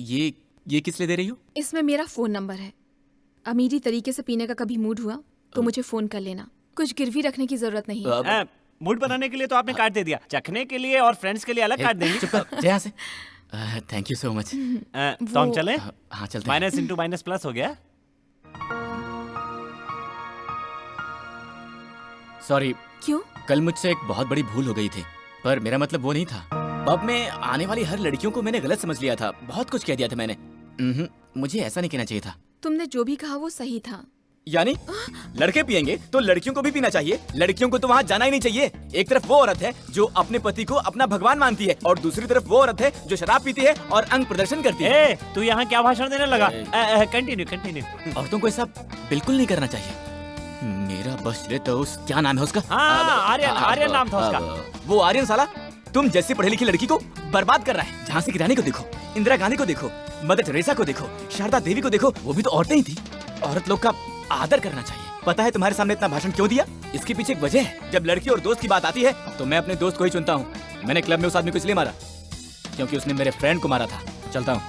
ये किस लिए दे रही हो? इसमें मेरा फोन नंबर है। अमीरी तरीके से पीने का कभी मूड हुआ तो मुझे फोन कर लेना। कुछ गिरवी रखने की जरूरत नहीं है। मूड बनाने के लिए तो आपने कार्ड दे दिया, चखने के लिए और फ्रेंड्स के लिए अलग कार्ड देंगे। चुप कर, जय से। Thank you so much. तो हम चले? हाँ चलते। माइनस इंटू माइनस प्लस हो गया। सॉरी। क्यों? कल मुझसे एक बहुत बड़ी भूल हो गई थी, पर मेरा मतलब वो नहीं था। पब में आने वाली हर लड़कियों को मैंने गलत समझ लिया था, बहुत कुछ कह दिया था मैंने। मुझे ऐसा नहीं कहना चाहिए था। तुमने जो भी कहा वो सही था। यानी लड़के पिएंगे तो लड़कियों को भी पीना चाहिए, लड़कियों को तो वहाँ जाना ही नहीं चाहिए। एक तरफ वो औरत है जो अपने पति को अपना भगवान मानती है और दूसरी तरफ वो औरत है जो शराब पीती है और अंग प्रदर्शन करती है। तू यहाँ क्या भाषण देने लगा? कंटिन्यू। औरतों को ऐसा बिल्कुल नहीं करना चाहिए। मेरा बस चले तो क्या नाम है उसका? आर्यन नाम था उसका। वो आर्यन साला तुम जैसी पढ़ी लिखी लड़की को बर्बाद कर रहा है। झांसी की रानी को देखो, इंदिरा गांधी को देखो, मदर टेरेसा को देखो, शारदा देवी को देखो, वो भी तो औरतें ही थी। औरत लोग का आदर करना चाहिए। पता है तुम्हारे सामने इतना भाषण क्यों दिया? इसके पीछे एक वजह है। जब लड़की और दोस्त की बात आती है तो मैं अपने दोस्त को ही चुनता हूँ। मैंने क्लब में उस आदमी को इसलिए मारा क्योंकि उसने मेरे फ्रेंड को मारा था। चलता हूँ।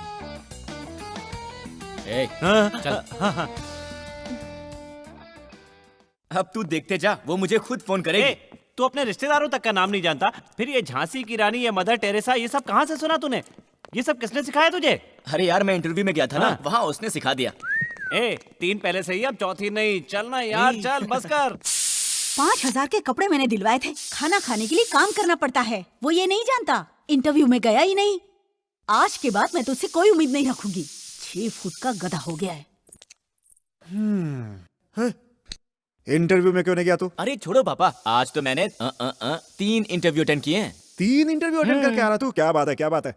चल। अब तू देखते जा, वो मुझे खुद फोन करेगी। तू अपने रिश्तेदारों तक का नाम नहीं जानता, फिर ये झांसी की रानी, ये मदर टेरेसा, ये सब कहाँ से सुना तूने? ये सब किसने सिखाया तुझे? अरे यार मैं इंटरव्यू में गया था ना, वहाँ उसने सिखा दिया। 3 पहले सही, अब चौथी नहीं। चलना यार, चल बस कर। 5,000 के कपड़े मैंने दिलवाए थे। खाना खाने के लिए काम करना पड़ता है, वो ये नहीं जानता। इंटरव्यू में गया ही नहीं। आज के बाद मैं तुझसे कोई उम्मीद नहीं रखूंगी। 6 फुट का गधा हो गया है। इंटरव्यू में क्यों नहीं गया तू? अरे छोड़ो पापा, आज तो मैंने 3 इंटरव्यू अटेंड किए हैं। 3 इंटरव्यू अटेंड करके आ रहा तू? क्या बात है, क्या बात है।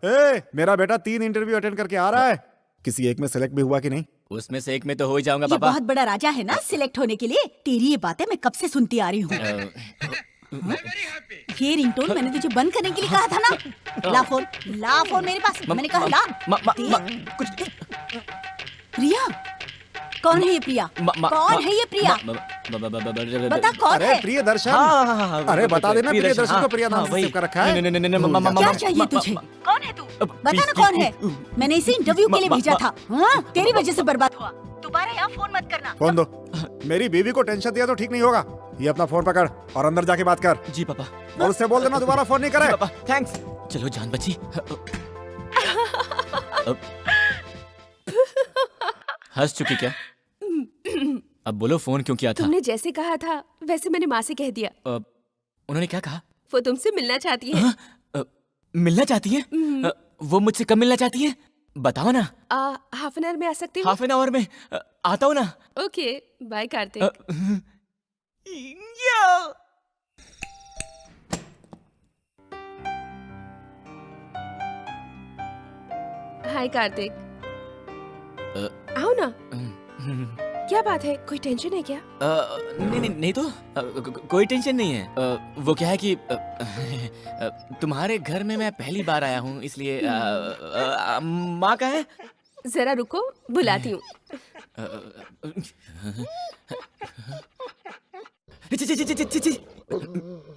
मेरा बेटा 3 इंटरव्यू अटेंड करके आ रहा है। किसी एक में सेलेक्ट भी हुआ कि नहीं? उसमें से एक में तो हो ही जाऊंगा ये पापा। बहुत बड़ा राजा है ना सिलेक्ट होने के लिए। तेरी ये बातें मैं कब से सुनती आ रही हूँ। ये रिंगटोन मैंने तुझे बंद करने के लिए कहा था ना। ला फोन मेरे पास। मैंने कहा ला। कुछ प्रिया, कौन है ये प्रिया? कौन है ये प्रिया? बता कौन अरे है? प्रियदर्शन। हाँ, अरे बता देना प्रियदर्शन को प्रिया नाम हाँ, से वही। सेव कर रखा है। क्या चाहिए तुझे? कौन है तू? बता ना कौन है? मैंने इसे इंटरव्यू के लिए भेजा था। हाँ, तेरी वजह से बर्बाद हुआ। दोबारा यहाँ फोन मत करना। फोन दो। मेरी बीवी को टेंशन दिया तो ठीक नहीं होगा। ये अपना फोन पकड़ और अंदर जाके बात कर। जी पापा। और उससे बोल देना दोबारा फोन नहीं करे। पापा थैंक्स। चलो जान बची। हंस चुकी क्या? अब बोलो फोन क्यों किया था? तुमने जैसे कहा था वैसे मैंने माँ से कह दिया। उन्होंने क्या कहा? वो तुमसे मिलना चाहती है। मिलना चाहती है? वो मुझसे कब मिलना चाहती है? बताओ ना। हाफ एन आवर में आ सकते हो? हाफ एन आवर में आता हूँ ना। Okay bye Kartik. Hi Kartik. आओ ना। क्या बात है, कोई टेंशन है क्या? नहीं तो कोई टेंशन नहीं है। वो क्या है कि तुम्हारे घर में मैं पहली बार आया हूँ इसलिए माँ का है। जरा रुको बुलाती हूँ।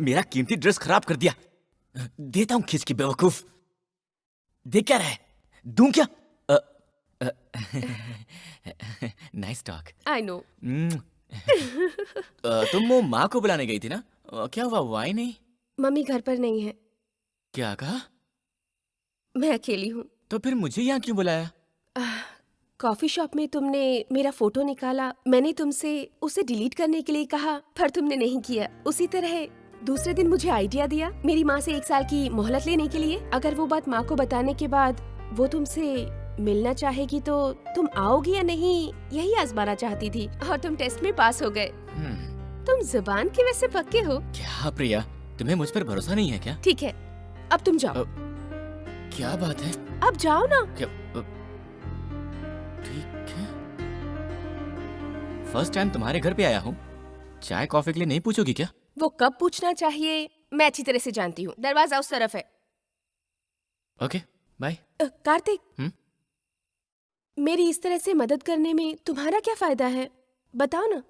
मेरा कीमती ड्रेस खराब कर दिया। देता हूँ खींच के बेवकूफ। देख क्या रहा है? दूं क्या? Nice talk. I know. तुम वो माँ को बुलाने गई थी ना? क्या हुआ, वो आई नहीं? मम्मी घर पर नहीं है। क्या कहा? मैं अकेली हूँ। तो फिर मुझे यहाँ क्यों बुलाया? कॉफी शॉप में तुमने मेरा फोटो निकाला। मैंने तुमसे उसे डिलीट करने के लिए कहा पर तुमने नहीं किया। उसी तरह दूसरे दिन मुझे आइडिया दिया मेरी माँ से 1 साल की मोहलत लेने के लिए। अगर वो बात माँ को बताने के बाद वो तुमसे मिलना चाहेगी तो तुम आओगी या नहीं, यही आजमाना चाहती थी। और तुम टेस्ट में पास हो गए। तुम जुबान के वैसे पक्के हो। क्या प्रिया, तुम्हें मुझ पर भरोसा नहीं है क्या? ठीक है अब तुम जाओ। क्या बात है? अब जाओ ना। क्या? ठीक है। फर्स्ट टाइम तुम्हारे घर पे आया हूँ, चाय कॉफी के लिए नहीं पूछोगी क्या? वो कब पूछना चाहिए मैं अच्छी तरह से जानती हूँ। दरवाजा उस तरफ है। Okay bye. कार्तिक, मेरी इस तरह से मदद करने में तुम्हारा क्या फायदा है, बताओ ना।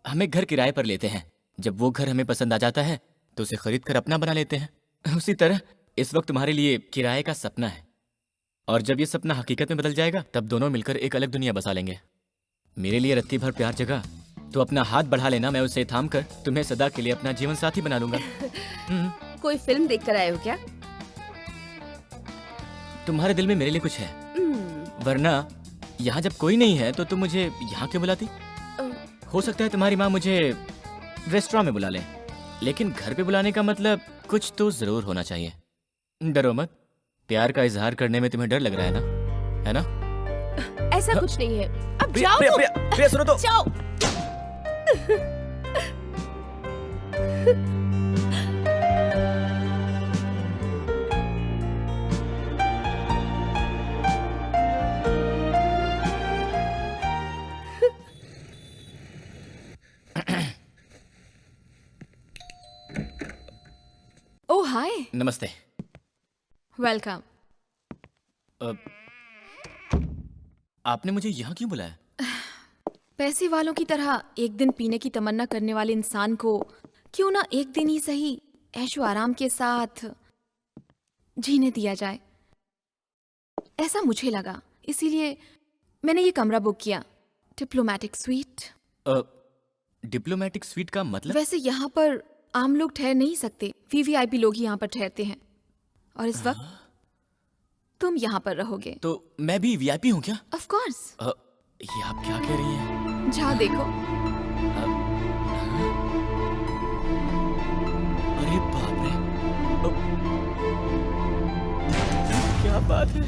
हम एक घर किराए पर लेते हैं। जब वो घर हमें पसंद आ जाता है तो उसे खरीद कर अपना बना लेते हैं। उसी तरह इस वक्त तुम्हारे लिए किराए का सपना है, और जब ये सपना हकीकत में बदल जाएगा तब दोनों मिलकर एक अलग दुनिया बसा लेंगे। मेरे लिए रत्ती भर प्यार जगह तो अपना हाथ बढ़ा लेना, मैं उसे थाम कर तुम्हें सदा के लिए अपना जीवन साथी बना लूंगा। कोई फिल्म देख कर आए हो क्या? तुम्हारे दिल में मेरे लिए कुछ है, वरना यहाँ जब कोई नहीं है तो तुम मुझे यहाँ क्यों बुलाती? हो सकता है तुम्हारी माँ मुझे रेस्टोरेंट में बुला ले, लेकिन घर पे बुलाने का मतलब कुछ तो जरूर होना चाहिए। डरो मत, प्यार का इजहार करने में तुम्हें डर लग रहा है ना? ऐसा कुछ नहीं है। अब जाओ। प्रिया सुनो तो। जाओ। ओह हाय। नमस्ते। वेलकम। आपने मुझे यहाँ क्यों बुलाया? पैसे वालों की तरह एक दिन पीने की तमन्ना करने वाले इंसान को क्यों ना एक दिन ही सही ऐशो आराम के साथ जीने दिया जाए, ऐसा मुझे लगा। इसीलिए मैंने ये कमरा बुक किया, डिप्लोमेटिक स्वीट। डिप्लोमेटिक स्वीट का मतलब? वैसे यहाँ पर आम लोग ठहर नहीं सकते, वीवीआईपी लोग ही यहाँ पर ठहरते हैं। और इस वक्त तुम यहाँ पर रहोगे। तो मैं भी वीआईपी हूँ क्या? Of course. ये आप क्या कह रही हैं? जाओ देखो। अरे बाप रे, क्या बात है?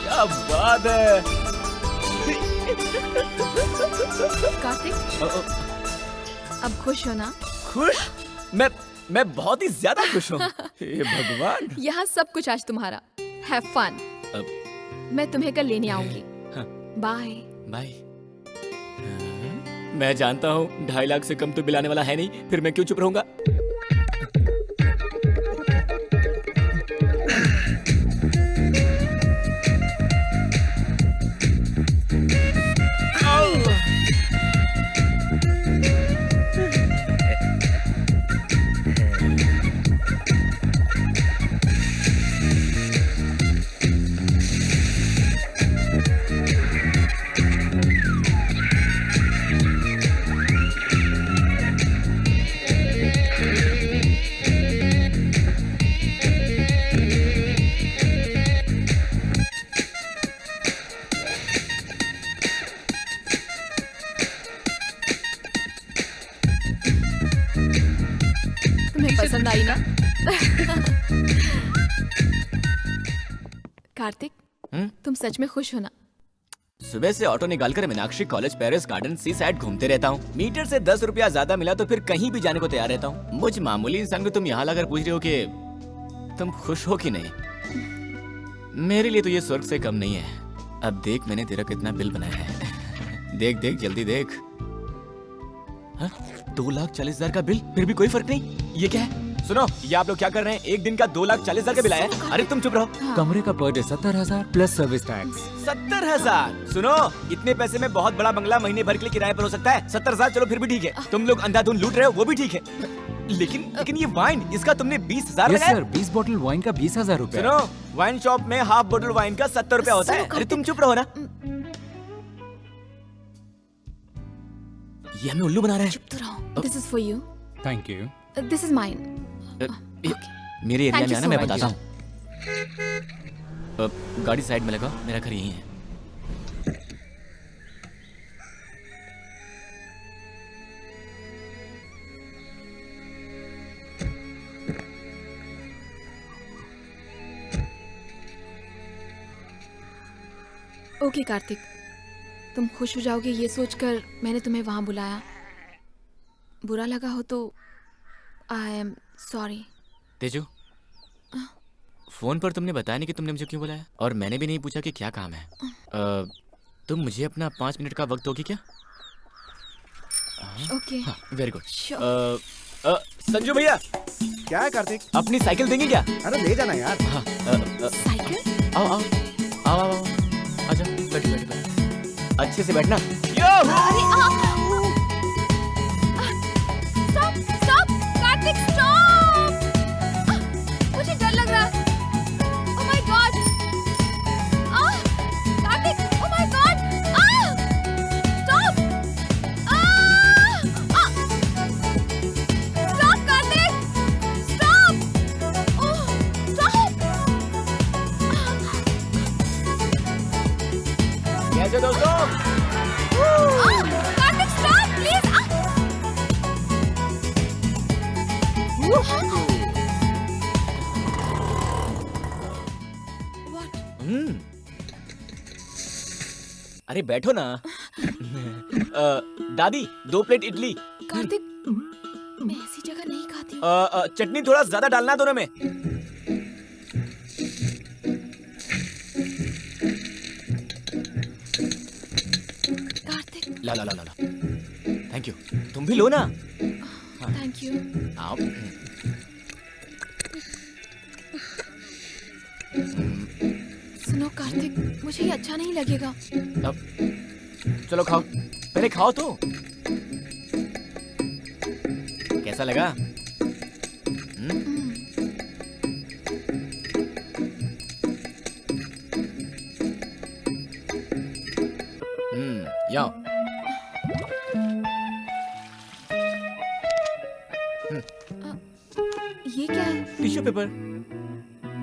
क्या बात है? कार्तिक, अब खुश हो ना? खुश? मैं मैं बहुत ही ज्यादा खुश हूँ। हे भगवान। यहाँ सब कुछ आज तुम्हारा। Have fun. मैं तुम्हें कल लेने आऊंगी। बाय। बाय। मैं जानता हूँ 2.5 लाख से कम तो बिल आने वाला है नहीं, फिर मैं क्यों चुप रहूंगा। पसंद आई ना? कार्तिक, तुम सच में खुश हो ना? सुबह से ऑटो निकालकर मीनाक्षी कॉलेज, पेरिस गार्डन, सी साइड घूमते रहता हूँ। मीटर से 10 रुपया ज्यादा मिला तो फिर कहीं भी जाने को तैयार रहता हूँ। मुझ मामूली इंसान को तुम यहाँ लाकर पूछ रहे हो कि तुम खुश हो कि नहीं? मेरे लिए तो ये स्वर्ग से कम नहीं है। अब देख मैंने तेरा कितना बिल बनाया है। देख देख जल्दी देख। 2,40,000 का बिल, फिर भी कोई फर्क नहीं। ये क्या है? सुनो, ये आप लोग क्या कर रहे हैं? एक दिन का 2,40,000 का बिल आया है। अरे तुम चुप रहो। कमरे का per day 70,000 plus service tax. 70,000? सुनो, इतने पैसे में बहुत बड़ा बंगला महीने भर के लिए किराए पर हो सकता है। 70,000 चलो फिर भी ठीक है। तुम लोग अंधाधुंध लूट रहे हो वो भी ठीक है, लेकिन ये वाइन, इसका तुमने 20,000 लगाया। सर, 20 बोतल वाइन का 20,000 रुपए। सुनो, वाइन शॉप में हाफ बोतल वाइन का 70 रुपया होता है। अरे तुम चुप रहो ना। ये हमें उल्लू बना रहा है। चुप तो रहो। This is for you. Thank you. This is mine. मेरे एरिया Thank में you आना, so मैं much. बताता हूँ। गाड़ी साइड में लगा, मेरा घर यहीं है। ओके कार्तिक, तुम खुश हो जाओगे ये सोचकर मैंने तुम्हें वहां बुलाया। बुरा लगा हो तो I am sorry. Teju, phone पर तुमने बताया नहीं कि तुमने मुझे क्यों बुलाया, और मैंने भी नहीं पूछा कि क्या काम है। तुम मुझे अपना 5 मिनट का वक्त दोगी क्या? ओके। Very good. संजू भैया। क्या है कार्तिक? अपनी साइकिल देंगे क्या? अरे ले जाना यार। साइकिल? आओ आओ आओ आओ, आजा, बैठो बैठो बैठो। अच्छे से बैठना। Stop stop Kartik stop. मुझे डर लग रहा है। Oh my God. Kartik, oh my God. Stop. Stop Kartik, stop. Oh stop. कैसे दोस्तों? Kartik stop please. अरे बैठो ना। दादी 2 प्लेट इडली। कार्तिक, मैं ऐसी जगह नहीं खाती। चटनी थोड़ा ज्यादा डालना दोनों में। कार्तिक। ला ला ला ला ला। Thank you. तुम भी लो ना। Thank you. आओ। सुनो कार्तिक, मुझे ये अच्छा नहीं लगेगा। अब चलो खाओ, पहले खाओ तो। कैसा लगा? यहाँ ये क्या है? Tissue paper.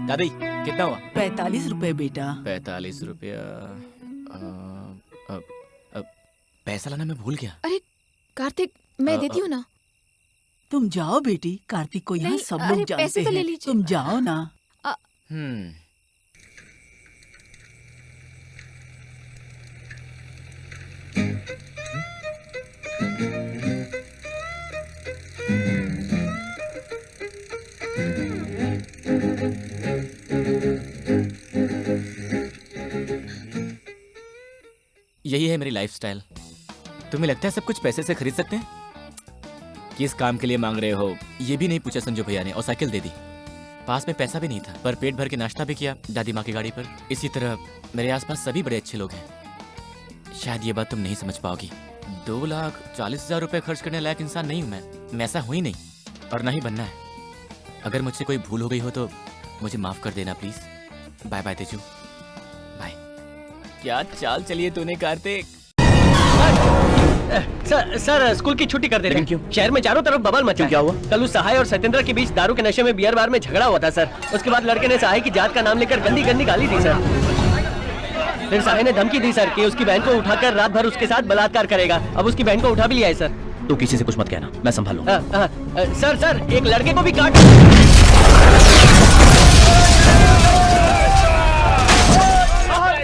दादी कितना हुआ? 45 रुपए बेटा। 45 रुपया। पैसा लाना मैं भूल गया। अरे कार्तिक, मैं देती हूँ ना। तुम जाओ बेटी, कार्तिक को यहाँ नहीं, सब अरे लोग जानते पैसे तो ले हैं। लीजिए। तुम जाओ ना। यही है मेरी लाइफस्टाइल। तुम्हें लगता है सब कुछ पैसे से खरीद सकते हैं? किस काम के लिए मांग रहे हो ये भी नहीं पूछा संजू भैया ने, और साइकिल दे दी। पास में पैसा भी नहीं था, पर पेट भर के नाश्ता भी किया दादी माँ की गाड़ी पर। इसी तरह मेरे आसपास सभी बड़े अच्छे लोग हैं। शायद ये बात तुम नहीं समझ पाओगी। 2,40,000 रुपए खर्च करने लायक इंसान नहीं हूँ मैं ऐसा हुई नहीं, और ना ही बनना है। अगर मुझसे कोई भूल हो गई हो तो मुझे माफ कर देना please. Bye bye Teju, bye. क्या चाल चलिए तूने कार्तिक। सर स्कूल की छुट्टी कर दे रहे हैं। शहर में चारों तरफ बबल मचा। क्या हुआ? कल उस सहाय और सत्येंद्र के बीच दारू के नशे में बियर बार में झगड़ा हुआ था सर। उसके बाद लड़के ने सहाय की जात का नाम लेकर गंदी गंदी गाली दी सर। फिर सहाय ने धमकी दी सर कि उसकी बहन को उठाकर रात भर उसके साथ बलात्कार करेगा। अब उसकी बहन को उठा भी लिया है सर। तू किसी से कुछ मत कहना, मैं संभाल लूंगा। सर एक लड़के को भी काट।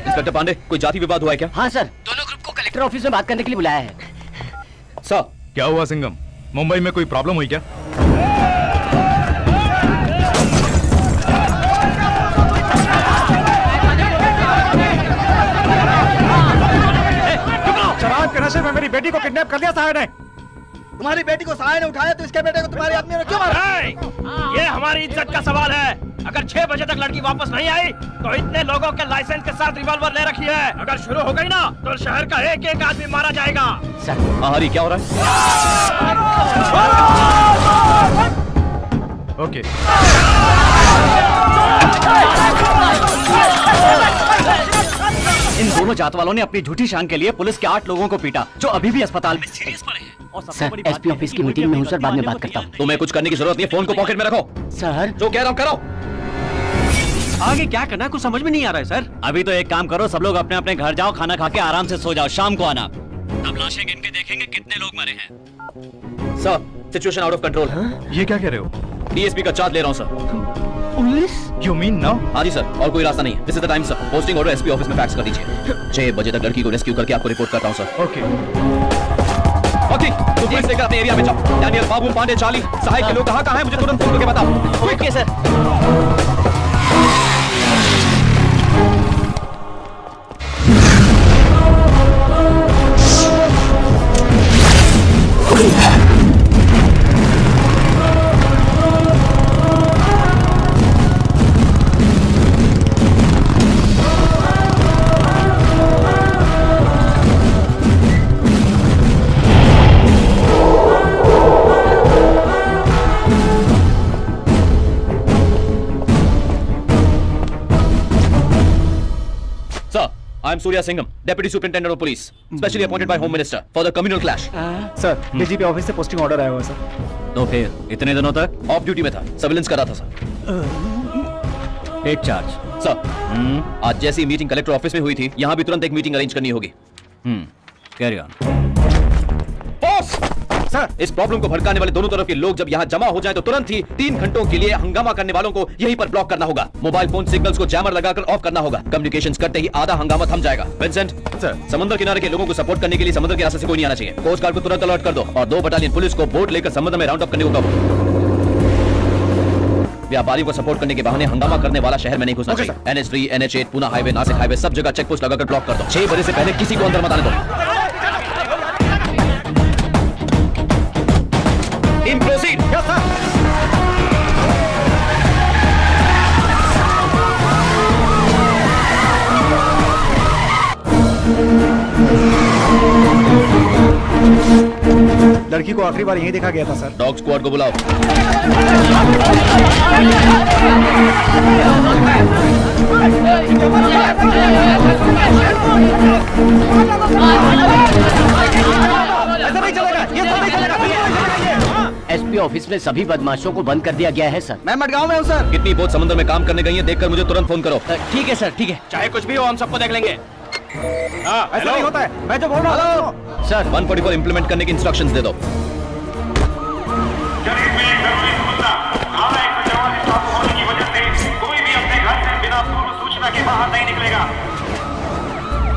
इंस्पेक्टर पांडे, कोई जाति विवाद हुआ है क्या? हाँ सर, दोनों ग्रुप को कलेक्टर ऑफिस में बात करने के लिए बुलाया है। सर क्या हुआ सिंघम? मुंबई में कोई प्रॉब्लम हुई क्या? शराब के नशे में मेरी बेटी को किडनैप कर लिया सहाय ने। तुम्हारी बेटी को सहाय ने उठाया तो इसके बेटे को तुम्हारे आदमी ने क्यों मारा? ये हमारी इज्जत का सवाल है। अगर 6 बजे तक लड़की वापस नहीं आई तो इतने लोगों के लाइसेंस के साथ रिवॉल्वर ले रखी है। अगर शुरू हो गई ना तो शहर का एक एक आदमी मारा जाएगा। हरी क्या हो रहा है? ओके। इन दोनों जात वालों ने अपनी झूठी शान के लिए पुलिस के 8 लोगों को पीटा, जो अभी भी अस्पताल में सीरियस पड़े हैं। सर एसपी ऑफिस की मीटिंग में हूँ सर, बाद में बात करता हूँ। तुम्हें कुछ करने की जरूरत नहीं है, फोन को पॉकेट में रखो। सर जो कह रहा हूँ करो। आगे क्या करना है कुछ समझ में नहीं आ रहा है सर। अभी तो एक काम करो, सब लोग अपने अपने घर जाओ, खाना खा के आराम से सो जाओ, शाम को आना। तब लाशें गिन के देखेंगे कितने लोग मरे हैं। Sir situation out of control. ये क्या कह रहे हो? डीएसपी का चार्ज ले रहा हूँ sir. Police? You mean now? हाँ जी सर, और कोई रास्ता नहीं है। This is the time sir. Posting order SP office में फैक्स कर दीजिए। 6 बजे तक लड़की को रेस्क्यू करके आपको रिपोर्ट करता हूँ सर। ओके। ओके, तो पुलिस लेकर अपने एरिया में जाओ। डैनियल, बाबू, पांडे, चार्ली, सहायक के लोग कहाँ हैं मुझे तुरंत फोन करके बताओ। Okay sir. I am Surya Singham, Deputy Superintendent of Police, specially appointed by Home Minister for the communal clash. Sir DGP office से पोस्टिंग ऑर्डर आया हुआ है सर। तो फिर इतने दिनों तक ऑफ ड्यूटी में था, सर्विलेंस कर रहा था सर। Take charge. सर आज जैसी मीटिंग कलेक्टर ऑफिस में हुई थी, यहाँ भी तुरंत एक मीटिंग अरेंज करनी होगी। Carry on. बॉस सर, इस प्रॉब्लम को भड़काने वाले दोनों तरफ के लोग जब यहाँ जमा हो जाएं तो तुरंत ही 3 घंटों के लिए हंगामा करने वालों को यहीं पर ब्लॉक करना होगा। मोबाइल फोन सिग्नल्स को जैमर लगाकर ऑफ करना होगा। कम्युनिकेशंस करते ही आधा हंगामा थम जाएगा। विंसेंट सर, समुद्र किनारे के लोगों को सपोर्ट करने के लिए समुद्र के रास्ते से कोई नहीं आना चाहिए। कोस्ट गार्ड को तुरंत अलर्ट कर दो और 2 बटालियन पुलिस को बोट लेकर समुद्र में राउंड अप करने को कहो। व्यापारियों को सपोर्ट करने के बहाने हंगामा करने वाला शहर में नहीं घुसना चाहिए। NH3, NH8, Poona highway, Nashik highway, सब जगह चेक पोस्ट लगाकर ब्लॉक कर दो। 6 बजे से पहले किसी को अंदर मत आने दो। Team proceed. Yes sir. लड़की को आखिरी बार यहीं देखा गया था सर। डॉग स्क्वाड को बुलाओ। ऐसा नहीं चलेगा, ये सब नहीं चलेगा। एसपी ऑफिस में सभी बदमाशों को बंद कर दिया गया है सर। मैं मडगांव में हूँ सर। कितनी बोट समुद्र में काम करने गई है देखकर मुझे तुरंत फोन करो। ठीक है सर, ठीक है। चाहे कुछ भी हो हम सबको देख लेंगे। ऐसा नहीं होता है, मैं जो बोल रहा हूँ सर। 144 इंप्लीमेंट करने की इंस्ट्रक्शंस दे दो।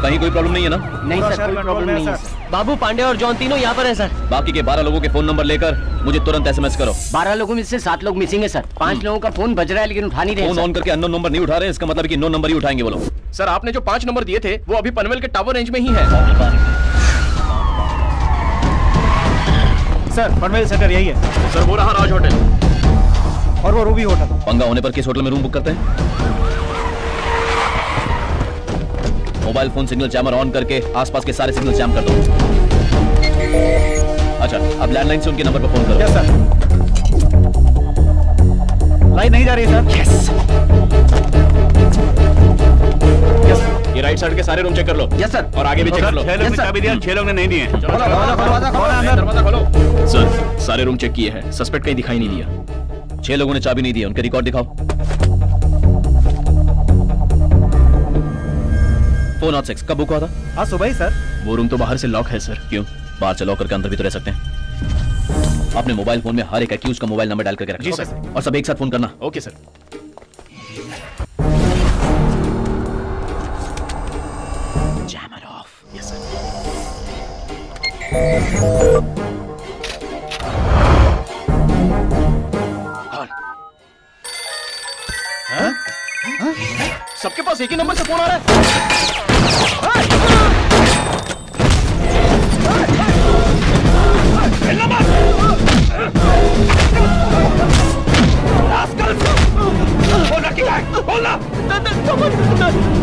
कहीं कोई प्रॉब्लम नहीं है ना? नहीं सर, कोई प्रॉब्लम नहीं है। बाबू, पांडे और जॉन तीनों यहाँ पर हैं सर। बाकी के 12 लोगों के फोन नंबर लेकर मुझे तुरंत एसएमएस करो। 12 लोगों में से 7 लोग मिसिंग है सर। 5 लोगों का फोन बज रहा है लेकिन उठा नहीं रहे फोन ऑन करके अननोन नंबर नहीं उठा रहे, इसका मतलब कि नो नंबर ही उठाएंगे वो लोग। सर आपने जो 5 नंबर दिए थे वो अभी पनवेल के टावर रेंज में ही है। सर पनवेल सेंटर यही है। सर वो रहा राज होटल और वो रूबी होटल। पंगा होने पर किस होटल में रूम बुक करते हैं? Mobile phone signal jammer on करके आसपास के सारे सिग्नल जैम कर दो। अच्छा, अब लैंडलाइन से उनके नंबर पर फोन करो। Yes sir. लाइन नहीं जा रही सर। यस। ये राइट साइड के सारे रूम चेक कर लो। Yes sir. और आगे भी चेक कर लो। 6 लोग ने चाबी दिया, 6 लोग ने नहीं दिए। दरवाजा खोलो। सर सारे रूम चेक किए हैं, सस्पेक्ट कहीं दिखाई नहीं दिया। 6 लोगों ने चाबी नहीं दी, उनके रिकॉर्ड दिखाओ। 406 कब बुक हुआ था? आज सुबह ही सर। वो रूम तो बाहर से लॉक है सर। क्यों? बाहर से लॉक करके अंदर भी तो रह सकते हैं। अपने मोबाइल फोन में हर एक एक्यूज का मोबाइल नंबर डाल करके रखना। जी सर। और सब एक साथ फोन करना। Okay sir. Jammer of. Yes sir. सबके पास एक ही नंबर से फोन आ रहा है।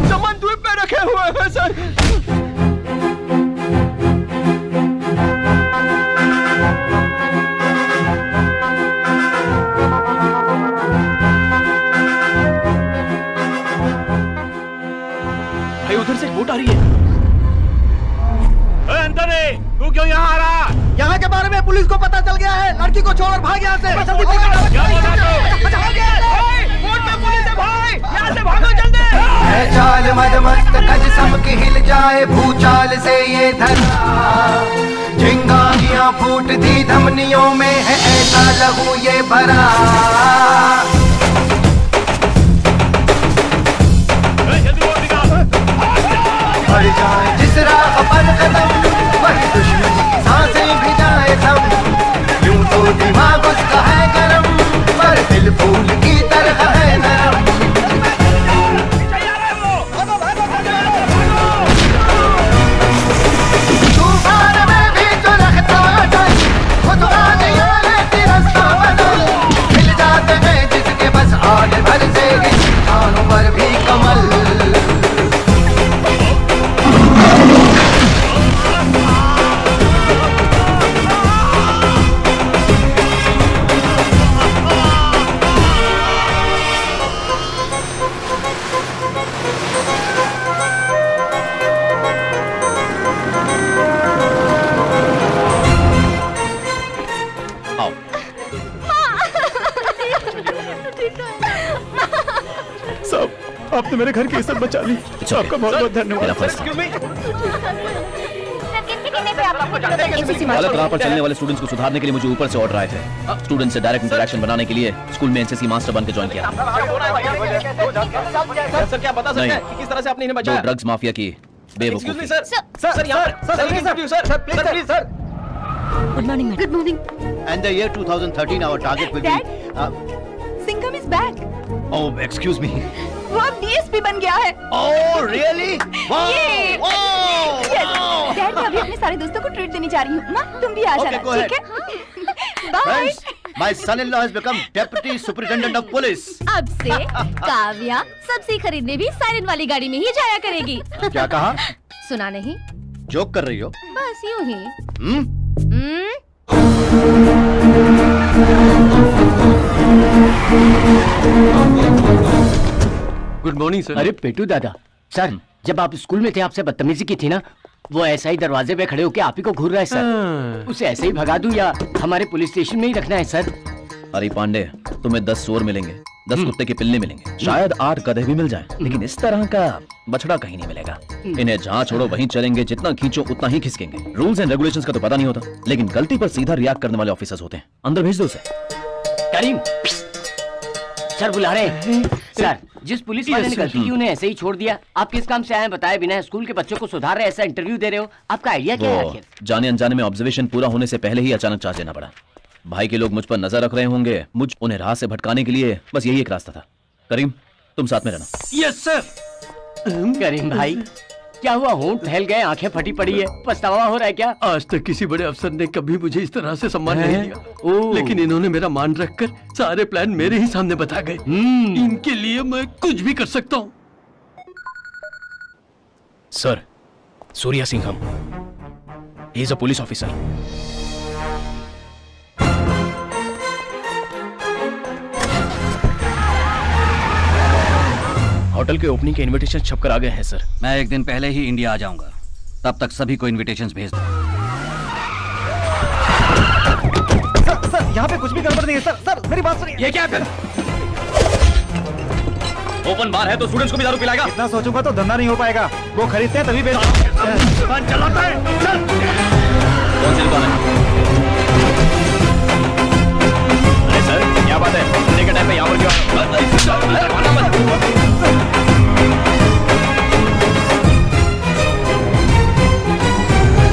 सामान द्वीप पे रखे हुए हैं सर। भाई उधर से एक बोट आ रही है। अंतरे, तू क्यों यहाँ आ रहा? यहाँ के बारे में पुलिस को पता चल गया है। लड़की को छोड़ भाग यहाँ से। क्या बोला भाई? यहाँ से भागो जल्दी। चाल मद मस्त गज सबके हिल जाए भूचाल से ये धरा। चिंगारियां फूटती धमनियों में है ऐसा लहू ये भरा। भर जाए जिस राह पर कदम वही दुश्मन की सांसें भी जाए थम। यूं तो दिमाग उसका है गरम पर दिल फूल की तरह है नरम। तूफान में भी जो रखता डर खुद आने लेती रास्ता बदल। मिल जाते हैं जिसके बस आगे भर से इंसानों पर भी कमल। आपने मेरे घर की इज्जत बचा ली। आपका बहुत बहुत धन्यवाद। गलत राह पर चलने वाले स्टूडेंट्स को सुधारने के लिए मुझे ऊपर से ऑर्डर आए थे। स्टूडेंट से डायरेक्ट इंटरेक्शन बनाने के लिए स्कूल में एनसीसी मास्टर बन के ज्वाइन किया। सर क्या बता सकते हैं कि किस तरह से आपने इन्हें बचाया? ड्रग्स माफिया की बेवकूफी। Sir please sir. Good morning. Good morning. And the year 2013 our target will be Singham is back. Oh, excuse me. वो अब डीएसपी बन गया है। Oh, really? Wow! डैड मैं अभी अपने सारे दोस्तों को ट्रीट देने जा रही हूँ। माँ तुम भी आ जाना, ठीक है? Bye. My son-in-law has become deputy superintendent of police. अब से काव्या सब्जी खरीदने भी साइरन वाली गाड़ी में ही जाया करेगी। क्या कहा? सुना नहीं? जोक कर रही हो? बस यूं ही। Good morning sir. अरे पेटू दादा, सर जब आप स्कूल में थे आपसे बदतमीजी की थी ना, वो ऐसा ही दरवाजे पे खड़े होके आप ही को घूर रहा है सर। उसे ऐसे ही भगा दूं या हमारे पुलिस स्टेशन में ही रखना है सर? अरे पांडे, तुम्हें 10 चोर मिलेंगे, 10 कुत्ते के पिल्ले मिलेंगे, शायद 8 गधे भी मिल जाएं, लेकिन इस तरह का बछड़ा कहीं नहीं मिलेगा। इन्हें जहाँ छोड़ो वहीं चलेंगे, जितना खींचो उतना ही खिसकेंगे। रूल्स एंड रेगुलेशंस का तो पता नहीं होता, लेकिन गलती पर सीधा रिएक्ट करने वाले ऑफिसर्स होते हैं। अंदर भेज दो उसे। करीम सर बुला रहे हैं। सर जिस पुलिस वाले ने गलती की उन्हें ऐसे ही छोड़ दिया। आप किस काम से आए बताए बिना स्कूल के बच्चों को सुधार रहे, ऐसा इंटरव्यू दे रहे हो, आपका आइडिया क्या है आखिर? जाने अनजाने में ऑब्जर्वेशन पूरा होने से पहले ही अचानक चार्ज लेना पड़ा। भाई के लोग मुझ पर नजर रख रहे होंगे, मुझ उन्हें राह से भटकाने के लिए बस यही एक रास्ता था। करीम, तुम साथ में रहना। Yes sir. करीम भाई, क्या हुआ? होंठ फैल गए, आंखें फटी पड़ी है, पछतावा हो रहा है क्या? आज तक किसी बड़े अफसर ने कभी मुझे इस तरह से सम्मान नहीं दिया, लेकिन इन्होंने मेरा मान रखकर सारे प्लान मेरे ही सामने बता गए। इनके लिए मैं कुछ भी कर सकता हूँ। Sir, Surya Singham, he is a police officer. Hotel के ओपनिंग के इनविटेशन छपकर आ गए हैं सर। मैं एक दिन पहले ही इंडिया आ जाऊंगा, तब तक सभी को इनविटेशंस भेज दो। सर यहाँ पे कुछ भी गड़बड़ नहीं है सर। सर मेरी बात सुनिए। ये क्या है? ओपन बार है तो स्टूडेंट्स को भी दारू पिलाएगा? इतना सोचूंगा तो धंधा नहीं हो पाएगा। वो खरीदते हैं तभी दुकान चलाता है। कौन सी दुकान है? अरे सर क्या बात है? संडे के टाइम पे यहाँ पर क्यों?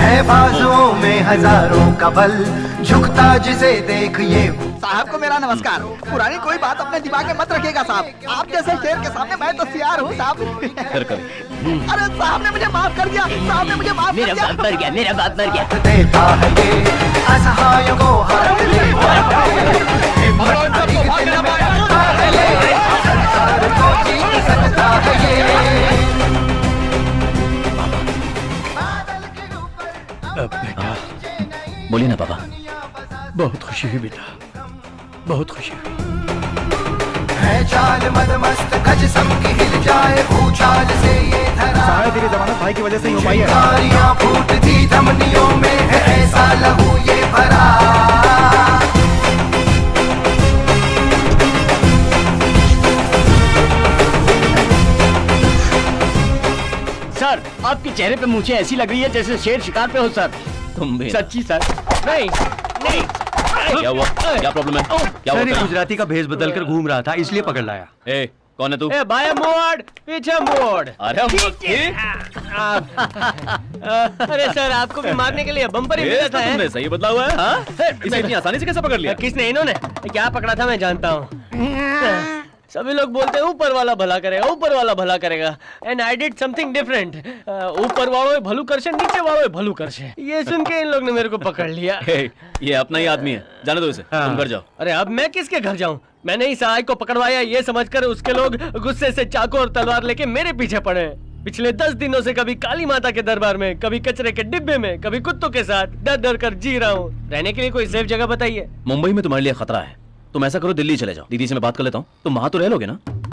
है बाजुओं में हजारों का बल, झुकता जिसे देख ये। साहब को मेरा नमस्कार। पुरानी कोई बात अपने दिमाग में मत रखिएगा साहब। आप जैसे शेर के सामने मैं तो सियार हूँ साहब। अरे साहब ने मुझे माफ कर दिया। साहब ने मुझे माफ कर दिया। मेरा बाप मर गया, मेरा बाप मर गया। देता है ये असहायों को हाथ ले, संसार को जीत सकता है ये। बोलिए ना पापा। बहुत खुशी हुई बेटा, बहुत खुशी हुई। है चाल मद मस्त गज सम की हिल जाए, भूचाल से ये धरा। सारे तेरी जमानत भाई की वजह से ही हो पाई है। चिंगारियां फूटती धमनियों में है, ऐसा लहू ये भरा। सर, आपके चेहरे पे मूछें ऐसी लग रही है जैसे शेर शिकार पे हो सर। तुम भी? सच्ची सर। नहीं नहीं। क्या हुआ? क्या प्रॉब्लम है? क्या सर, हुआ? ये गुजराती का भेष बदल कर घूम रहा था, इसलिए पकड़ लाया। ए, कौन है तू? ए बाया मोड़, पीछे मोड़। अरे अरे सर, आपको भी मारने के लिए बम्पर ही मिला था। तुमने सही बदला हुआ है। हाँ? इसे इतनी आसानी से कैसे पकड़ लिया? किसने? इन्होंने। क्या पकड़ा था मैं जानता हूँ। सभी लोग बोलते हैं ऊपर वाला भला करेगा, ऊपर वाला भला करेगा। And I did something different. ऊपर वालों भलू करशे, नीचे वालों भलू करशे। ये सुन के इन लोग ने मेरे को पकड़ लिया। ये अपना ही आदमी है, जाने दो इसे। तुम घर जाओ। अरे अब मैं किसके घर जाऊं? मैंने ही सहाय को पकड़वाया ये समझकर उसके लोग गुस्से से चाकू और तलवार लेके मेरे पीछे पड़े। पिछले 10 दिनों से कभी काली माता के दरबार में, कभी कचरे के डिब्बे में, कभी कुत्तों के साथ डर डर कर जी रहा हूँ। रहने के लिए कोई सेफ जगह बताइए। मुंबई में तुम्हारे लिए खतरा है। तुम ऐसा करो, दिल्ली चले जाओ। दीदी से मैं बात कर लेता हूँ। तुम वहाँ तो रह लोगे ना?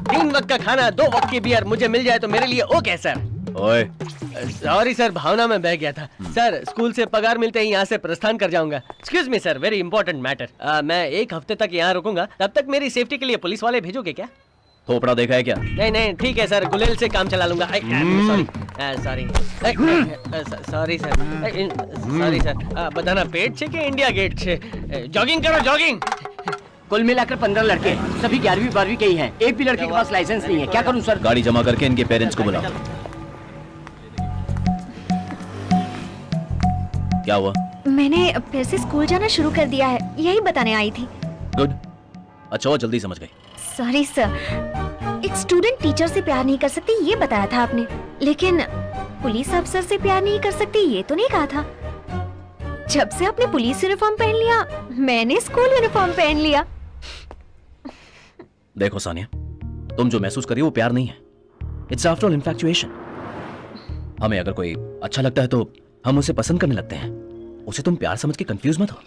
3 वक्त का खाना, 2 वक्त की बियर मुझे मिल जाए तो मेरे लिए ओके सर। ओए सॉरी सर, भावना में बह गया था। सर, स्कूल से पगार मिलते ही यहाँ से प्रस्थान कर जाऊंगा। Excuse me sir, very important matter. मैं 1 हफ्ते तक यहाँ रुकूंगा। तब तक मेरी सेफ्टी के लिए पुलिस वाले भेजोगे क्या? थोपड़ा देखा है क्या? नहीं नहीं, ठीक है सर, गुलेल से काम चला लूंगा। Sorry sorry sir. बताना पेट छे के इंडिया गेट छे? जॉगिंग करो, जॉगिंग। कुल मिलाकर 15 लड़के हैं, सभी 11वीं 12वीं के ही हैं। एक भी लड़के के पास लाइसेंस नहीं है। क्या करूं सर? गाड़ी जमा करके इनके पेरेंट्स को बुलाओ। क्या हुआ? मैंने फिर से स्कूल जाना शुरू कर दिया है, यही बताने आई थी। गुड। अच्छा वो जल्दी समझ गई। सॉरी सर, एक स्टूडेंट टीचर से प्यार नहीं कर सकती ये बताया था आपने, लेकिन पुलिस अफसर से प्यार नहीं कर सकती ये तो नहीं कहा था। जब से आपने पुलिस यूनिफॉर्म पहन लिया, मैंने स्कूल यूनिफॉर्म पहन लिया। देखो सानिया, तुम जो महसूस कर रही हो वो प्यार नहीं है। It's after all इन्फैक्चुएशन। हमें अगर कोई अच्छा लगता है तो हम उसे पसंद करने लगते हैं। उसे तुम प्यार समझ के कंफ्यूज मत हो।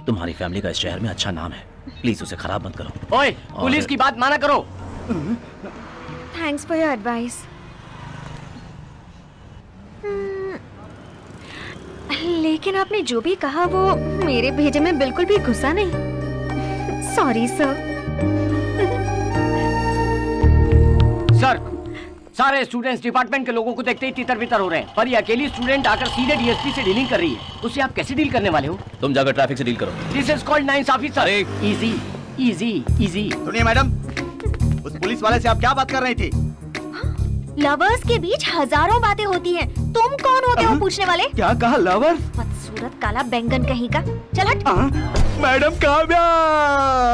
तुम्हारी फैमिली का इस शहर में अच्छा नाम है, प्लीज उसे खराब मत करो। ओए, पुलिस की बात माना करो। Thanks for your advice. लेकिन आपने जो भी कहा वो मेरे भेजे में बिल्कुल भी घुसा नहीं। Sorry sir. सर, सारे स्टूडेंट्स डिपार्टमेंट के लोगों को देखते ही तितर बितर हो रहे हैं, पर ये अकेली स्टूडेंट आकर सीधे डीएसपी से डीलिंग कर रही है। उससे आप कैसे डील करने वाले हो? तुम जाकर ट्रैफिक से डील करो। दिस इज कॉल्ड नाइंसाफी सर। Easy easy easy. सुनिए मैडम, उस पुलिस वाले से आप क्या बात कर रही थी? लवर्स के बीच हजारों बातें होती हैं। तुम कौन होते हो पूछने वाले? क्या कहा लवर? बदसूरत काला बैंगन कहीं का। चल हट। मैडम काव्या।